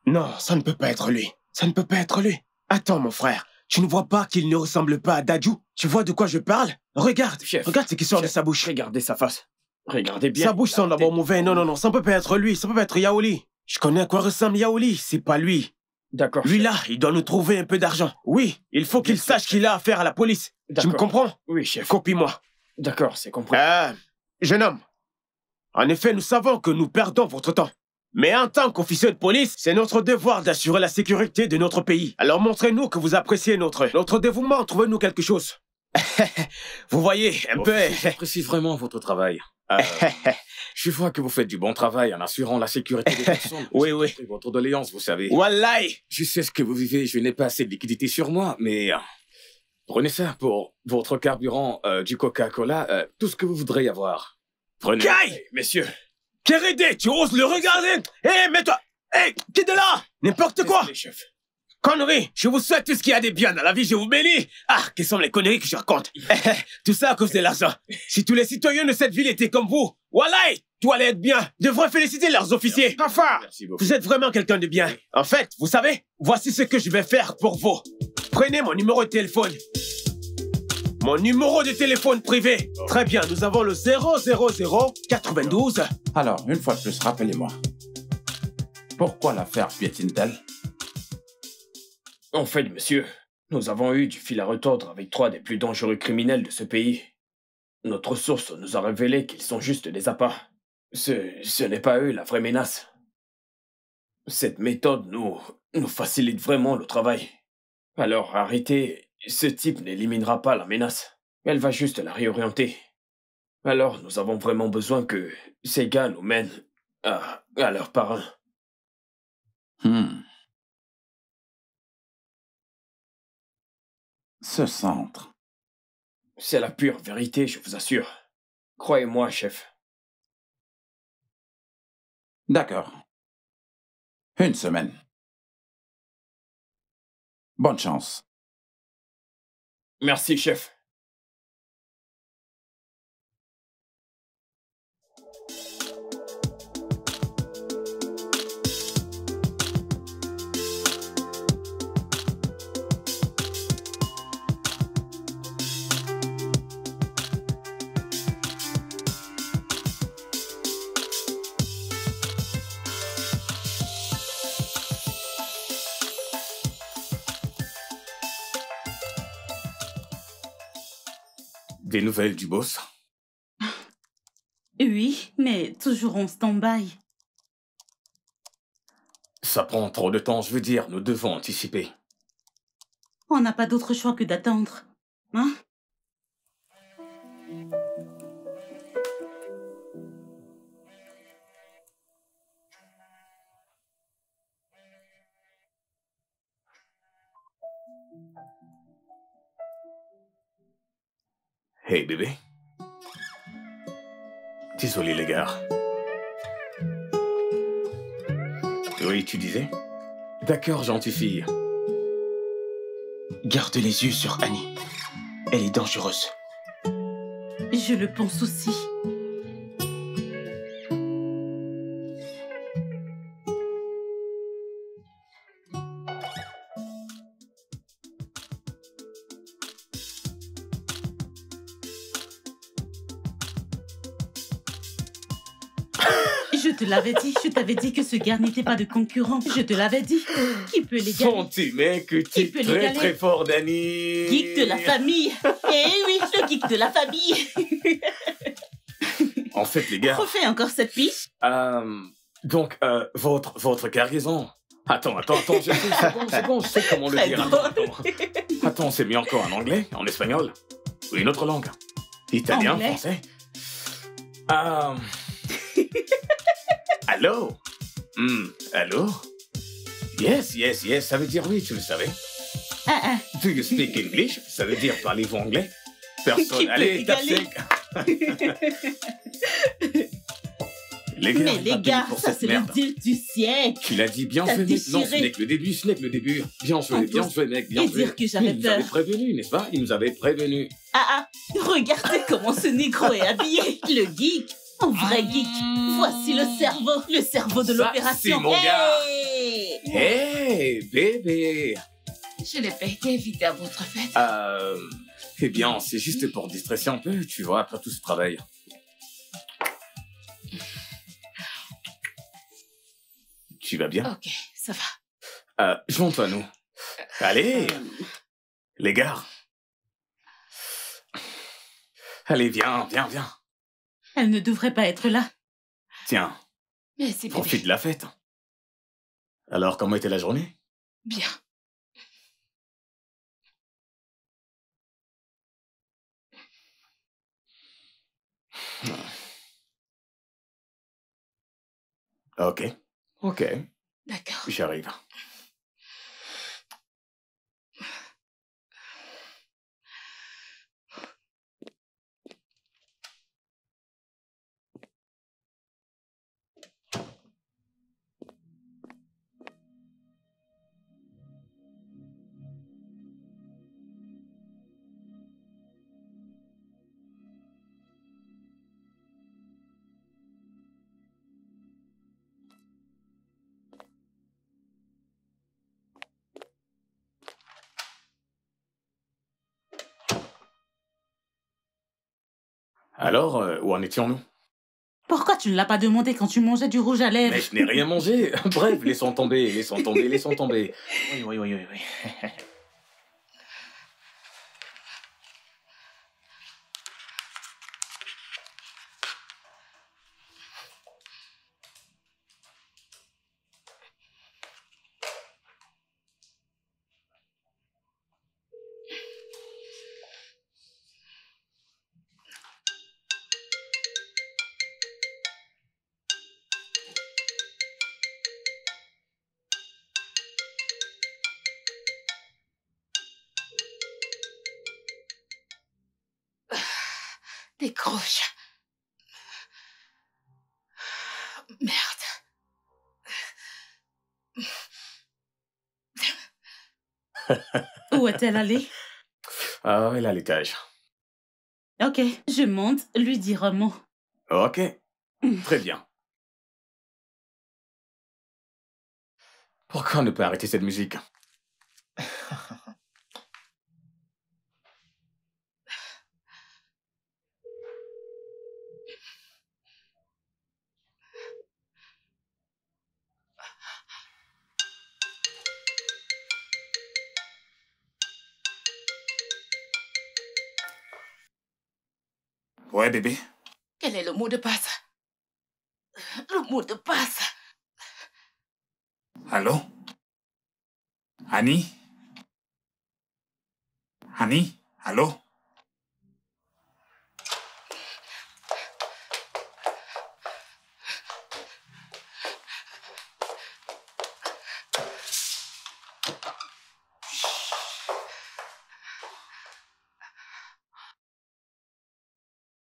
Non, ça ne peut pas être lui. Ça ne peut pas être lui. Attends, mon frère. Tu ne vois pas qu'il ne ressemble pas à Dadju? Tu vois de quoi je parle? Regarde, chef, regarde ce qui sort de sa bouche. Regardez sa face. Regardez bien. Sa bouche sent d'abord mauvais. Non, ça ne peut pas être lui. Ça peut pas être Yaoli. Je connais à quoi ressemble Yaoli. C'est pas lui. D'accord. Lui là, il doit nous trouver un peu d'argent. Oui, il faut qu'il sache qu'il a affaire à la police. Tu me comprends? Oui, chef. Copie-moi. D'accord, c'est compris. Jeune homme. En effet, nous savons que nous perdons votre temps. Mais en tant qu'officier de police, c'est notre devoir d'assurer la sécurité de notre pays. Alors montrez-nous que vous appréciez notre dévouement, trouvez-nous quelque chose. Vous voyez, un peu... J'apprécie vraiment votre travail. Je vois que vous faites du bon travail en assurant la sécurité des personnes. Oui, oui. Votre doléance, vous savez. Wallahi! Je sais ce que vous vivez, je n'ai pas assez de liquidité sur moi, mais... prenez ça pour votre carburant, du Coca-Cola, tout ce que vous voudrez avoir. Prenez. Kai! Messieurs. Kérédé, tu oses le regarder? Hé, mets-toi! Hé, quitte de là! N'importe quoi! Désolé, chef. Conneries! Je vous souhaite tout ce qu'il y a de bien dans la vie, je vous bénis! Ah, quelles sont les conneries que je raconte? Tout ça à cause de l'argent. Si tous les citoyens de cette ville étaient comme vous, wallahi, tout allait être bien. Devraient féliciter leurs officiers. Enfin, vous êtes vraiment quelqu'un de bien. En fait, vous savez, voici ce que je vais faire pour vous. Prenez mon numéro de téléphone. Mon numéro de téléphone privé. Très bien, nous avons le 000 92. Alors, une fois de plus, rappelez-moi. Pourquoi l'affaire piétine-t-elle? En fait, monsieur, nous avons eu du fil à retordre avec 3 des plus dangereux criminels de ce pays. Notre source nous a révélé qu'ils sont juste des appâts. Ce n'est pas eux la vraie menace. Cette méthode nous facilite vraiment le travail. Alors arrêtez, ce type n'éliminera pas la menace. Elle va juste la réorienter. Alors nous avons vraiment besoin que ces gars nous mènent à leur parrain. Ce centre. C'est la pure vérité, je vous assure. Croyez-moi, chef. D'accord. Une semaine. Bonne chance. Merci, chef. Des nouvelles du boss? Oui, mais toujours en stand-by. Ça prend trop de temps, je veux dire, nous devons anticiper. On n'a pas d'autre choix que d'attendre. Hein? Hey bébé. Désolé les gars. Oui, tu disais? D'accord, gentille fille. Garde les yeux sur Annie. Elle est dangereuse. Je le pense aussi. Je te l'avais dit, je t'avais dit que ce gars n'était pas de concurrent. Je te l'avais dit. Qui peut l'égaler? Senti, mec, tu es très très fort, Danny. Geek de la famille. Eh oui, le geek de la famille. En fait, les gars... Refais encore cette piche. Donc, votre cargaison... Attends, c'est bon, je sais comment le dire. Attends, c'est mieux encore en anglais, en espagnol, ou une autre langue. Italien, anglais. Français. Allô? Allô? Yes, ça veut dire oui, tu le savais. Do you speak English? Ça veut dire parlez-vous anglais? Personne. Allez, tape 5. Les gars, mais les gars, ça c'est le deal du siècle. Tu l'as dit, bien joué, mec. Non, ce n'est que le début, Bien joué, mec, bien et joué. dire que j'avais Il nous peur. avait prévenu, n'est-ce pas? Il nous avait prévenu. Regardez comment ce négro est habillé. Le geek, un vrai geek. Voici le cerveau de Ça, l'opération. c'est mon gars. Hey Hey, bébé. Je n'ai pas été invité à votre fête. Eh bien, c'est juste pour distresser un peu, tu vois, après tout ce travail. Tu vas bien? Ok, ça va. Joins-toi à nous. Allez, les gars. Allez, viens. Elle ne devrait pas être là. Tiens, Merci, bébé. Profite de la fête. Alors, comment était la journée? Bien. Ok. Ok. D'accord. J'arrive. Alors, où en étions-nous? Pourquoi tu ne l'as pas demandé quand tu mangeais du rouge à lèvres? Mais je n'ai rien mangé. Bref, laissons tomber, laissons tomber, laissons tomber. Oui. Décroche. Merde. Où est-elle allée? Ah, elle est à l'étage. Ok, je monte, lui dire un mot. Ok. Très bien. Pourquoi ne pas arrêter cette musique? Ouais, bébé. Quel est le mot de passe? Le mot de passe. Allô? Annie? Annie? Allô?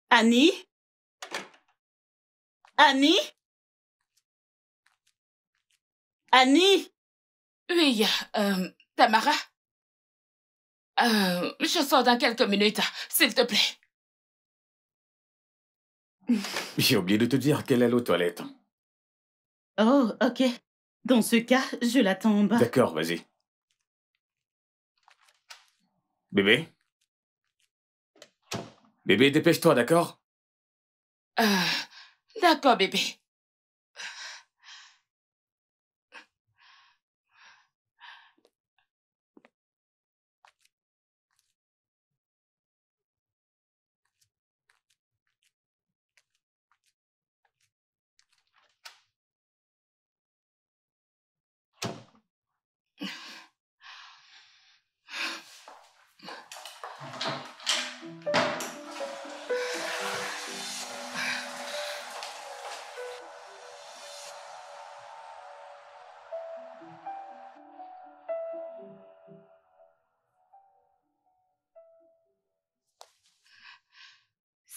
Annie? Annie? Annie? Oui, Tamara? Je sors dans quelques minutes, s'il te plaît. J'ai oublié de te dire qu'elle est aux toilettes. Oh, ok. Dans ce cas, je l'attends en bas. D'accord, vas-y. Bébé? Bébé, dépêche-toi, d'accord? D'accord, bébé.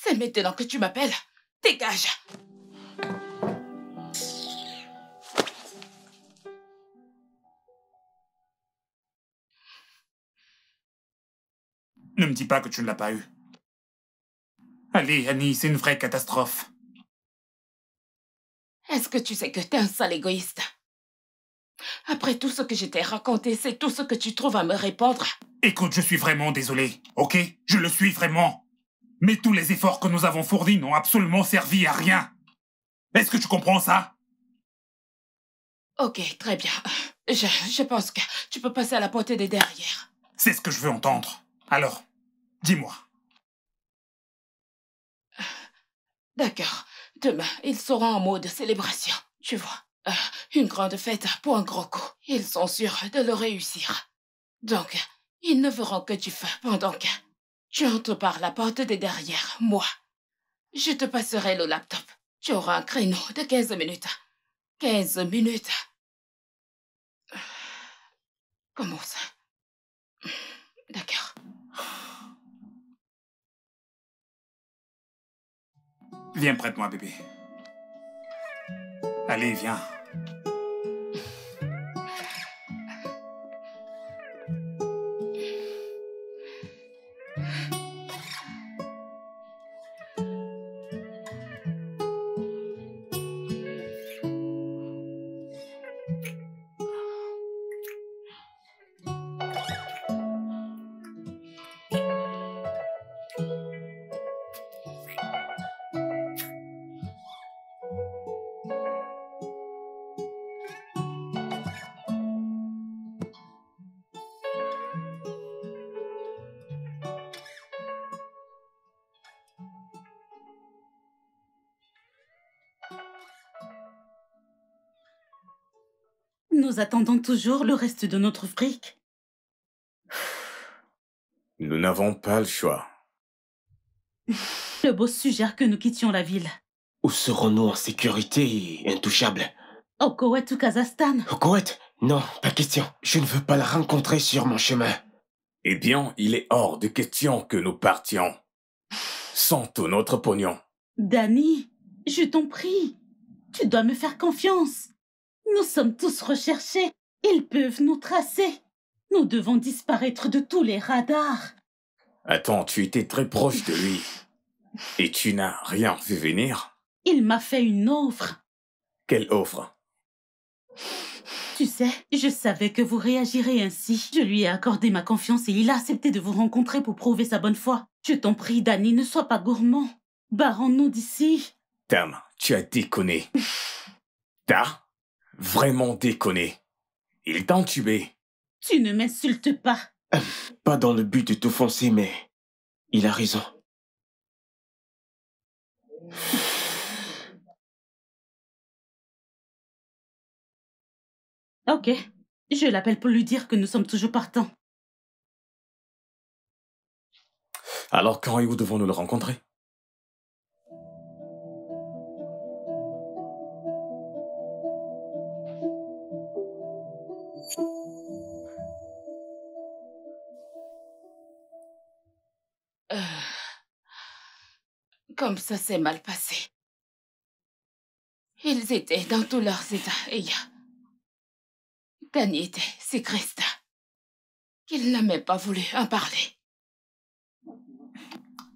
C'est maintenant que tu m'appelles. Dégage. Ne me dis pas que tu ne l'as pas eu. Allez, Annie, c'est une vraie catastrophe. Est-ce que tu sais que t'es un sale égoïste? Après tout ce que je t'ai raconté, c'est tout ce que tu trouves à me répondre. Écoute, je suis vraiment désolé, ok? Je le suis vraiment. Mais tous les efforts que nous avons fournis n'ont absolument servi à rien. Est-ce que tu comprends ça? Ok, très bien. Je pense que tu peux passer à la portée des derrière. C'est ce que je veux entendre. Alors, dis-moi. D'accord. Demain, ils seront en mode célébration. Tu vois, une grande fête pour un gros coup. Ils sont sûrs de le réussir. Donc, ils ne verront que du feu pendant que tu entres par la porte de derrière, moi. Je te passerai le laptop. Tu auras un créneau de 15 minutes. 15 minutes. Comment ça? D'accord. Viens près de moi, bébé. Allez, viens. Nous attendons toujours le reste de notre fric. Nous n'avons pas le choix. Le boss suggère que nous quittions la ville. Où serons-nous en sécurité et intouchables? Au Koweït ou Kazakhstan? Au Koweït? Non, pas question. Je ne veux pas la rencontrer sur mon chemin. Eh bien, il est hors de question que nous partions. Sans tout notre pognon. Danny, je t'en prie. Tu dois me faire confiance. Nous sommes tous recherchés. Ils peuvent nous tracer. Nous devons disparaître de tous les radars. Attends, tu étais très proche de lui. Et tu n'as rien vu venir? Il m'a fait une offre. Quelle offre? Tu sais, je savais que vous réagirez ainsi. Je lui ai accordé ma confiance et il a accepté de vous rencontrer pour prouver sa bonne foi. Je t'en prie, Danny, ne sois pas gourmand. Barrons-nous d'ici. Tam, tu as déconné. T'as vraiment déconné. Il t'a entubé. Tu ne m'insultes pas. Pas dans le but de t'offenser, mais il a raison. Ok, je l'appelle pour lui dire que nous sommes toujours partants. Alors quand et où devons-nous le rencontrer? Comme ça s'est mal passé. Ils étaient dans tous leurs états et Danny était si triste qu'il n'a même pas voulu en parler.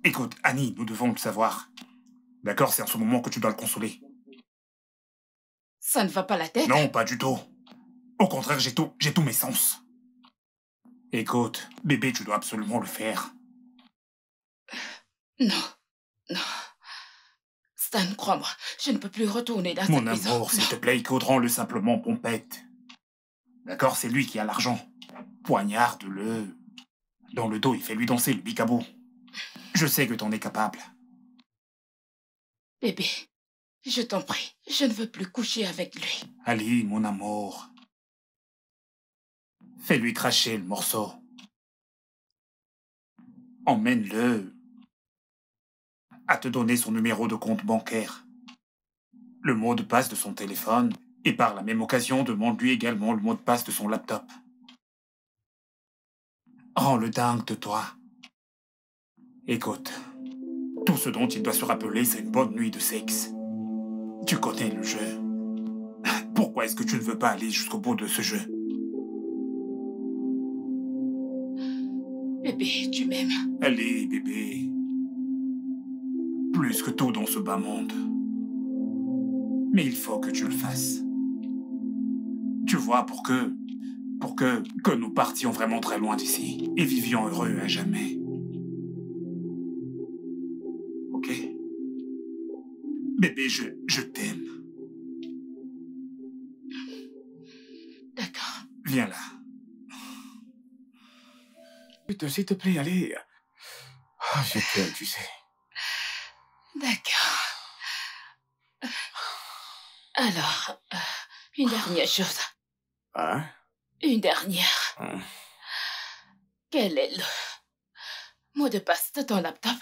Écoute, Annie, nous devons le savoir. D'accord, c'est en ce moment que tu dois le consoler. Ça ne va pas la tête? Non, pas du tout. Au contraire, j'ai tous mes sens. Écoute, bébé, tu dois absolument le faire. Non. Stan, crois-moi, je ne peux plus retourner dans cette maison. Mon amour, s'il te plaît, écoute, rends-le simplement pompette. D'accord, c'est lui qui a l'argent. Poignarde-le. Dans le dos, il fait lui danser le bicabo. Je sais que t'en es capable. Bébé, je t'en prie, je ne veux plus coucher avec lui. Ali, mon amour. Fais-lui cracher le morceau. Emmène-le à te donner son numéro de compte bancaire, le mot de passe de son téléphone, et par la même occasion, demande-lui également le mot de passe de son laptop. Rends-le dingue de toi. Écoute, tout ce dont il doit se rappeler, c'est une bonne nuit de sexe. Tu connais le jeu. Pourquoi est-ce que tu ne veux pas aller jusqu'au bout de ce jeu? Bébé, tu m'aimes. Allez, bébé. Plus que tout dans ce bas monde. Mais il faut que tu le fasses. Tu vois, pour que nous partions vraiment très loin d'ici et vivions heureux à jamais. Ok? Bébé, je t'aime. D'accord. Viens là. Putain, s'il te plaît, allez. Ah, je t'aime, tu sais. D'accord. Alors, une dernière chose. Hein? Une dernière. Quel est le mot de passe de ton laptop?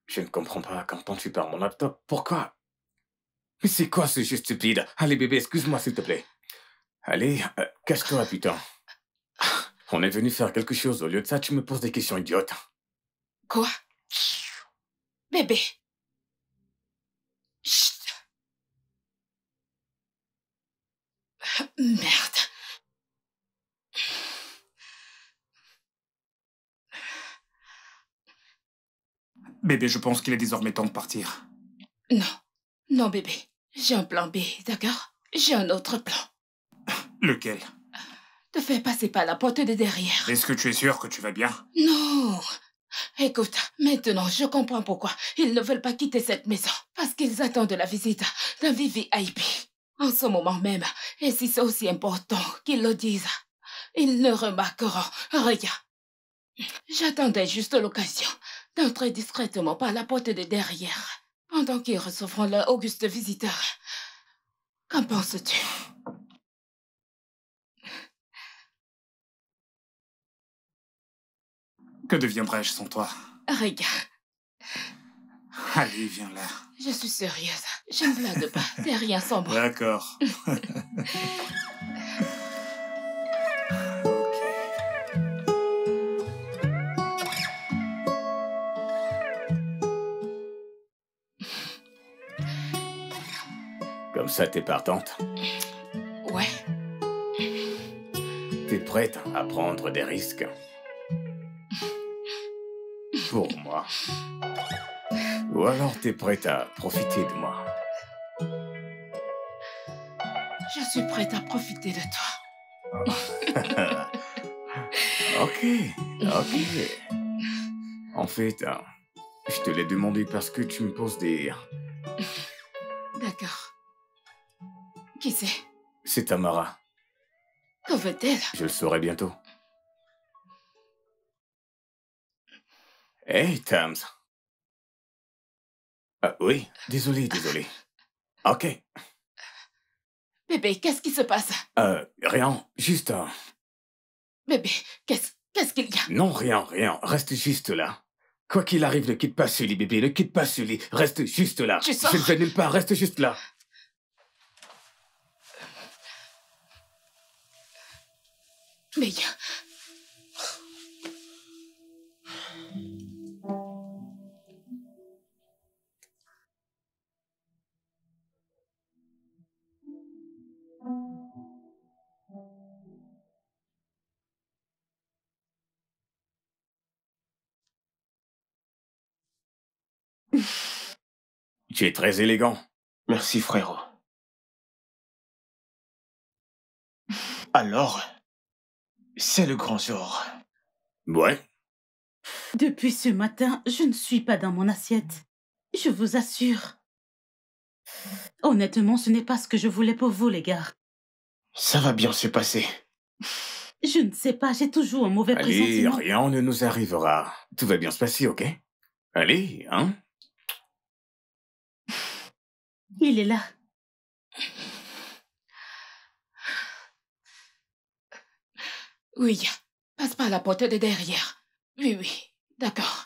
Je ne comprends pas. Qu'entends-tu par mon laptop? Pourquoi? Mais c'est quoi ce jeu stupide? Allez, bébé, excuse-moi, s'il te plaît. Allez, cache-toi, putain. On est venu faire quelque chose. Au lieu de ça, tu me poses des questions idiotes. Quoi? Bébé. Chut. Merde. Bébé, je pense qu'il est désormais temps de partir. Non. Non, bébé. J'ai un plan B, d'accord? J'ai un autre plan. Lequel? Te fais passer par la porte de derrière. Est-ce que tu es sûr que tu vas bien? Non. Écoute, maintenant, je comprends pourquoi ils ne veulent pas quitter cette maison. Parce qu'ils attendent la visite d'un VVIP. En ce moment même, et si c'est aussi important qu'ils le disent, ils ne remarqueront rien. J'attendais juste l'occasion d'entrer discrètement par la porte de derrière, pendant qu'ils recevront leur auguste visiteur. Qu'en penses-tu? Que deviendrais-je sans toi? Regarde. Allez, viens là. Je suis sérieuse. Je ne blague pas. T'es rien sans moi. D'accord. Comme ça, t'es partante? Ouais. T'es prête à prendre des risques? Pour moi? Ou alors t'es prête à profiter de moi? Je suis prête à profiter de toi. Ok. En fait, je te l'ai demandé parce que tu me poses des... D'accord. Qui c'est? C'est Tamara. Que veut-elle? Je le saurai bientôt. Hey, Tams. Oui, désolé. Ok. Bébé, qu'est-ce qui se passe? Rien, juste Bébé, qu'est-ce qu'il y a? Non, rien. Reste juste là. Quoi qu'il arrive, ne quitte pas ce lit, bébé. Ne quitte pas ce lit. Reste juste là. Tu sors? Je ne vais nulle part. Reste juste là. Mais... Tu es très élégant. Merci, frérot. Alors, c'est le grand jour. Ouais. Depuis ce matin, je ne suis pas dans mon assiette. Je vous assure. Honnêtement, ce n'est pas ce que je voulais pour vous, les gars. Ça va bien se passer. Je ne sais pas, j'ai toujours un mauvais Allez, pressentiment. rien ne nous arrivera. Tout va bien se passer, ok? Allez, hein? Il est là. Oui, passe par la porte de derrière. Oui, d'accord.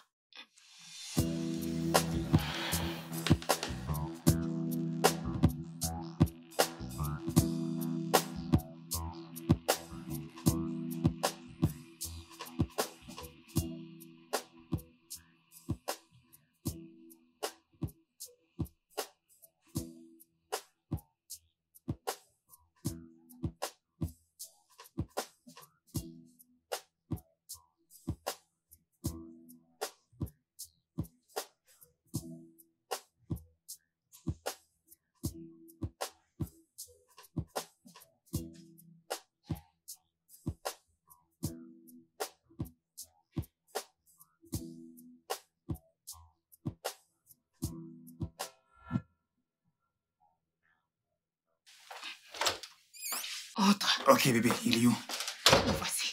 Entre. Ok, bébé, il est où? Le voici.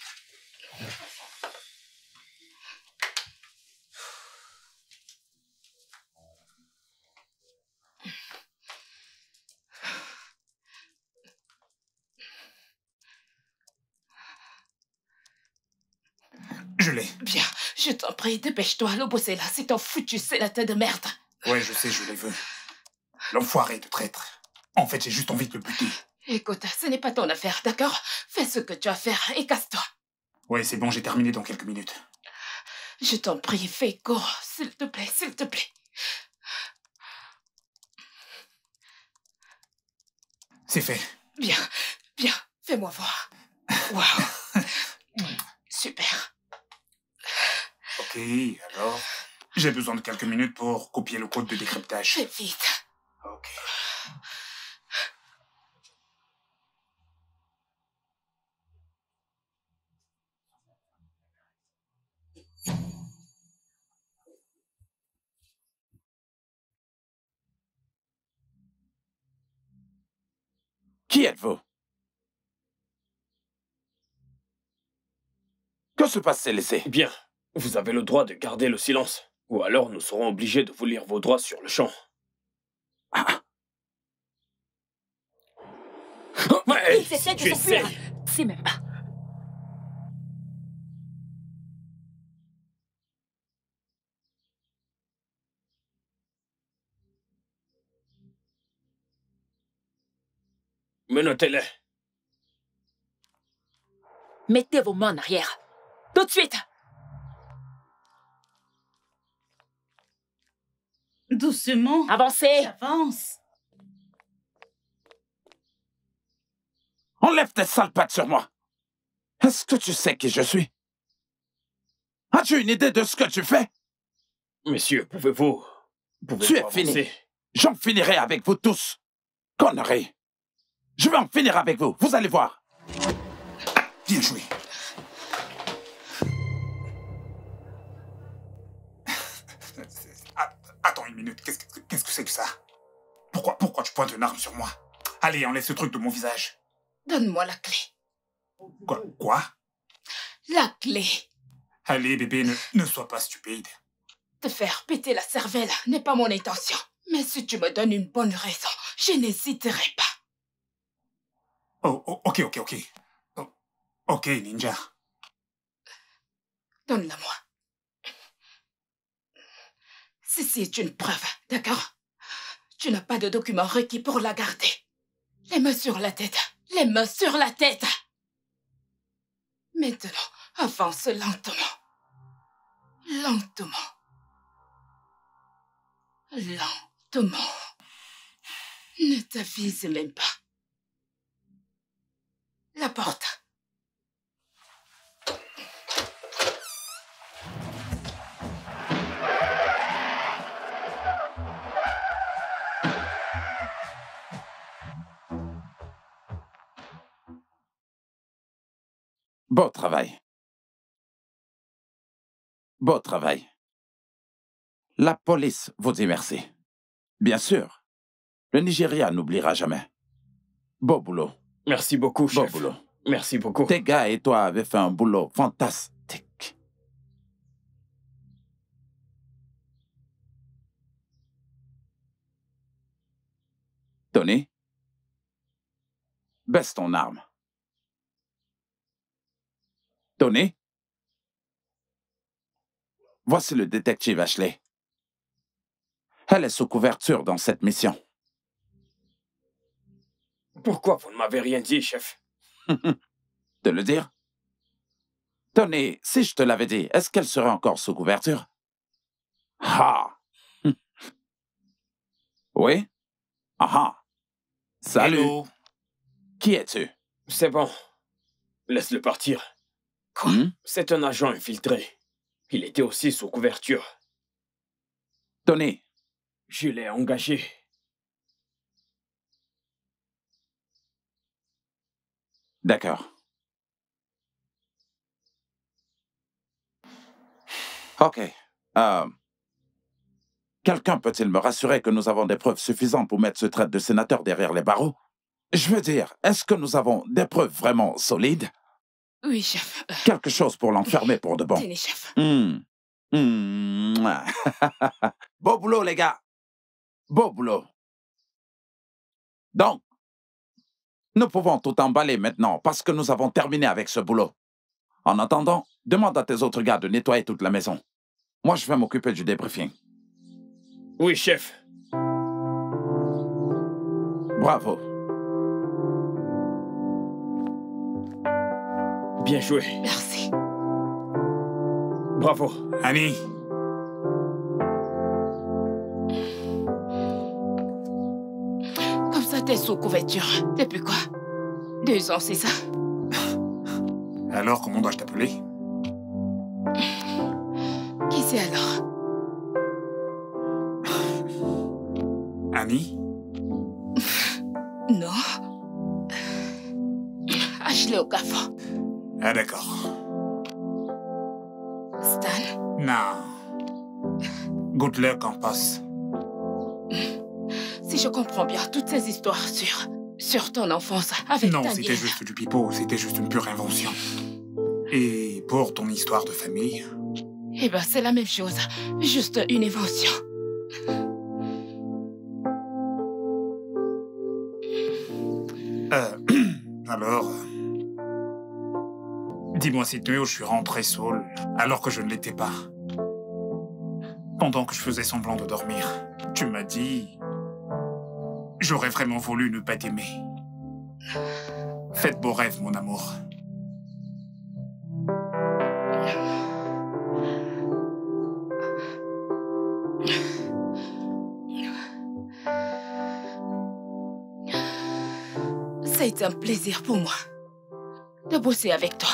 Je l'ai. Bien, je t'en prie, dépêche-toi, l'opposé là, c'est ton foutu sénateur de merde. Ouais, je sais, je l'ai vu. L'enfoiré de traître. En fait, j'ai juste envie de le buter. Écoute, ce n'est pas ton affaire, d'accord? Fais ce que tu as à faire et casse-toi. Ouais, c'est bon, j'ai terminé dans quelques minutes. Je t'en prie, fais court, s'il te plaît, s'il te plaît. C'est fait. Bien, bien, fais-moi voir. Waouh. Super. Ok, alors... J'ai besoin de quelques minutes pour copier le code de décryptage. Fais vite. Ok. Qui êtes-vous? Que se passe-t-il ici? Bien, vous avez le droit de garder le silence. Ou alors nous serons obligés de vous lire vos droits sur le champ. Ah. Ouais, Ils essaient de tu s'enfuir. essaies. C'est même pas. Menottez-les. Mettez vos mains en arrière. Tout de suite. Doucement. Avancez. Avance. Enlève tes sales pattes sur moi. Est-ce que tu sais qui je suis? As-tu une idée de ce que tu fais? Messieurs, pouvez-vous Tu es avancer? fini. J'en finirai avec vous tous. Conneries. Je vais en finir avec vous. Vous allez voir. Bien joué. Attends une minute, qu'est-ce que c'est que ça? Pourquoi tu pointes une arme sur moi? Allez, enlève ce truc de mon visage. Donne-moi la clé. Quoi? La clé. Allez, bébé, ne sois pas stupide. Te faire péter la cervelle n'est pas mon intention. Mais si tu me donnes une bonne raison, je n'hésiterai pas. Ok. Ok, ninja. Donne-la-moi. Ceci est une preuve, d'accord? Tu n'as pas de document requis pour la garder. Les mains sur la tête. Les mains sur la tête. Maintenant, avance lentement. Lentement. Lentement. Ne t'avise même pas. La porte. Beau travail. Beau travail. La police vous dit merci. Bien sûr. Le Nigeria n'oubliera jamais. Beau boulot. Merci beaucoup, Beau chef. boulot. Merci beaucoup. Tes gars et toi avez fait un boulot fantastique. Tony, baisse ton arme. Tony, voici le détective Ashley. Elle est sous couverture dans cette mission. Pourquoi vous ne m'avez rien dit, chef? De le dire? Tony, si je te l'avais dit, est-ce qu'elle serait encore sous couverture? Ah! Oui? Ah! Salut! Hello. Qui es-tu? C'est bon. Laisse-le partir. Quoi? C'est un agent infiltré. Il était aussi sous couverture. Tony, Je l'ai engagé. d'accord. OK. Quelqu'un peut-il me rassurer que nous avons des preuves suffisantes pour mettre ce traître de sénateur derrière les barreaux? Je veux dire, est-ce que nous avons des preuves vraiment solides? Oui, chef. Quelque chose pour l'enfermer pour de bon. Tenez, chef. Beau boulot, les gars. Beau boulot. Donc, nous pouvons tout emballer maintenant parce que nous avons terminé avec ce boulot. En attendant, demande à tes autres gars de nettoyer toute la maison. Moi, je vais m'occuper du débriefing. Oui, chef. Bravo. Bien joué. Merci. Bravo. Annie. Comme ça, t'es sous couverture. Depuis quoi? 2 ans, c'est ça? Alors, comment dois-je t'appeler? Qui c'est alors? Annie? Non. Ashley Okafor. Ah, d'accord. Stan? Non. Good luck en passe. Si je comprends bien, toutes ces histoires sur ton enfance avec Non, Daniel. c'était juste du pipeau, c'était juste une pure invention. Et pour ton histoire de famille? Eh ben, c'est la même chose. Juste une invention. Alors... Dis-moi cette nuit où je suis rentré saoul, alors que je ne l'étais pas. Pendant que je faisais semblant de dormir, tu m'as dit... J'aurais vraiment voulu ne pas t'aimer. Fais de beaux rêves, mon amour. Ça a été un plaisir pour moi de bosser avec toi.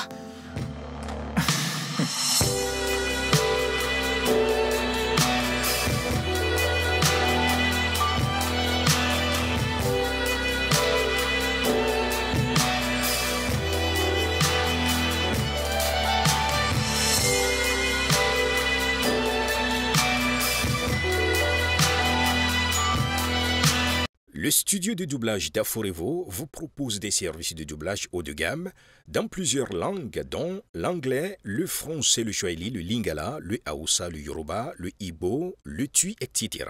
Le studio de doublage d'Aforevo vous propose des services de doublage haut de gamme dans plusieurs langues, dont l'anglais, le français, le swahili, le lingala, le hausa, le yoruba, le igbo, le tui, etc.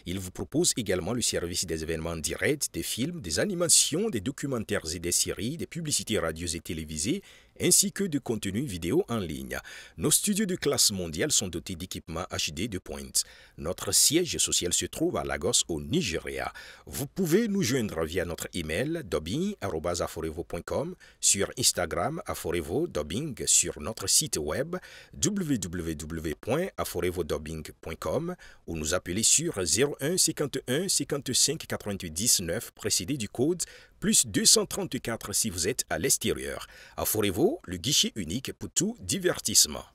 Il vous propose également le service des événements directs, des films, des animations, des documentaires et des séries, des publicités radios et télévisées, ainsi que de contenus vidéo en ligne. Nos studios de classe mondiale sont dotés d'équipements HD de pointe. Notre siège social se trouve à Lagos, au Nigeria. Vous pouvez nous joindre via notre email dubbing@aforevo.com, sur Instagram aforevo-dubbing, sur notre site web www.aforevodubbing.com ou nous appeler sur 01 51 55 88 19 précédé du code plus 234 si vous êtes à l'extérieur. Aforevo, le guichet unique pour tout divertissement.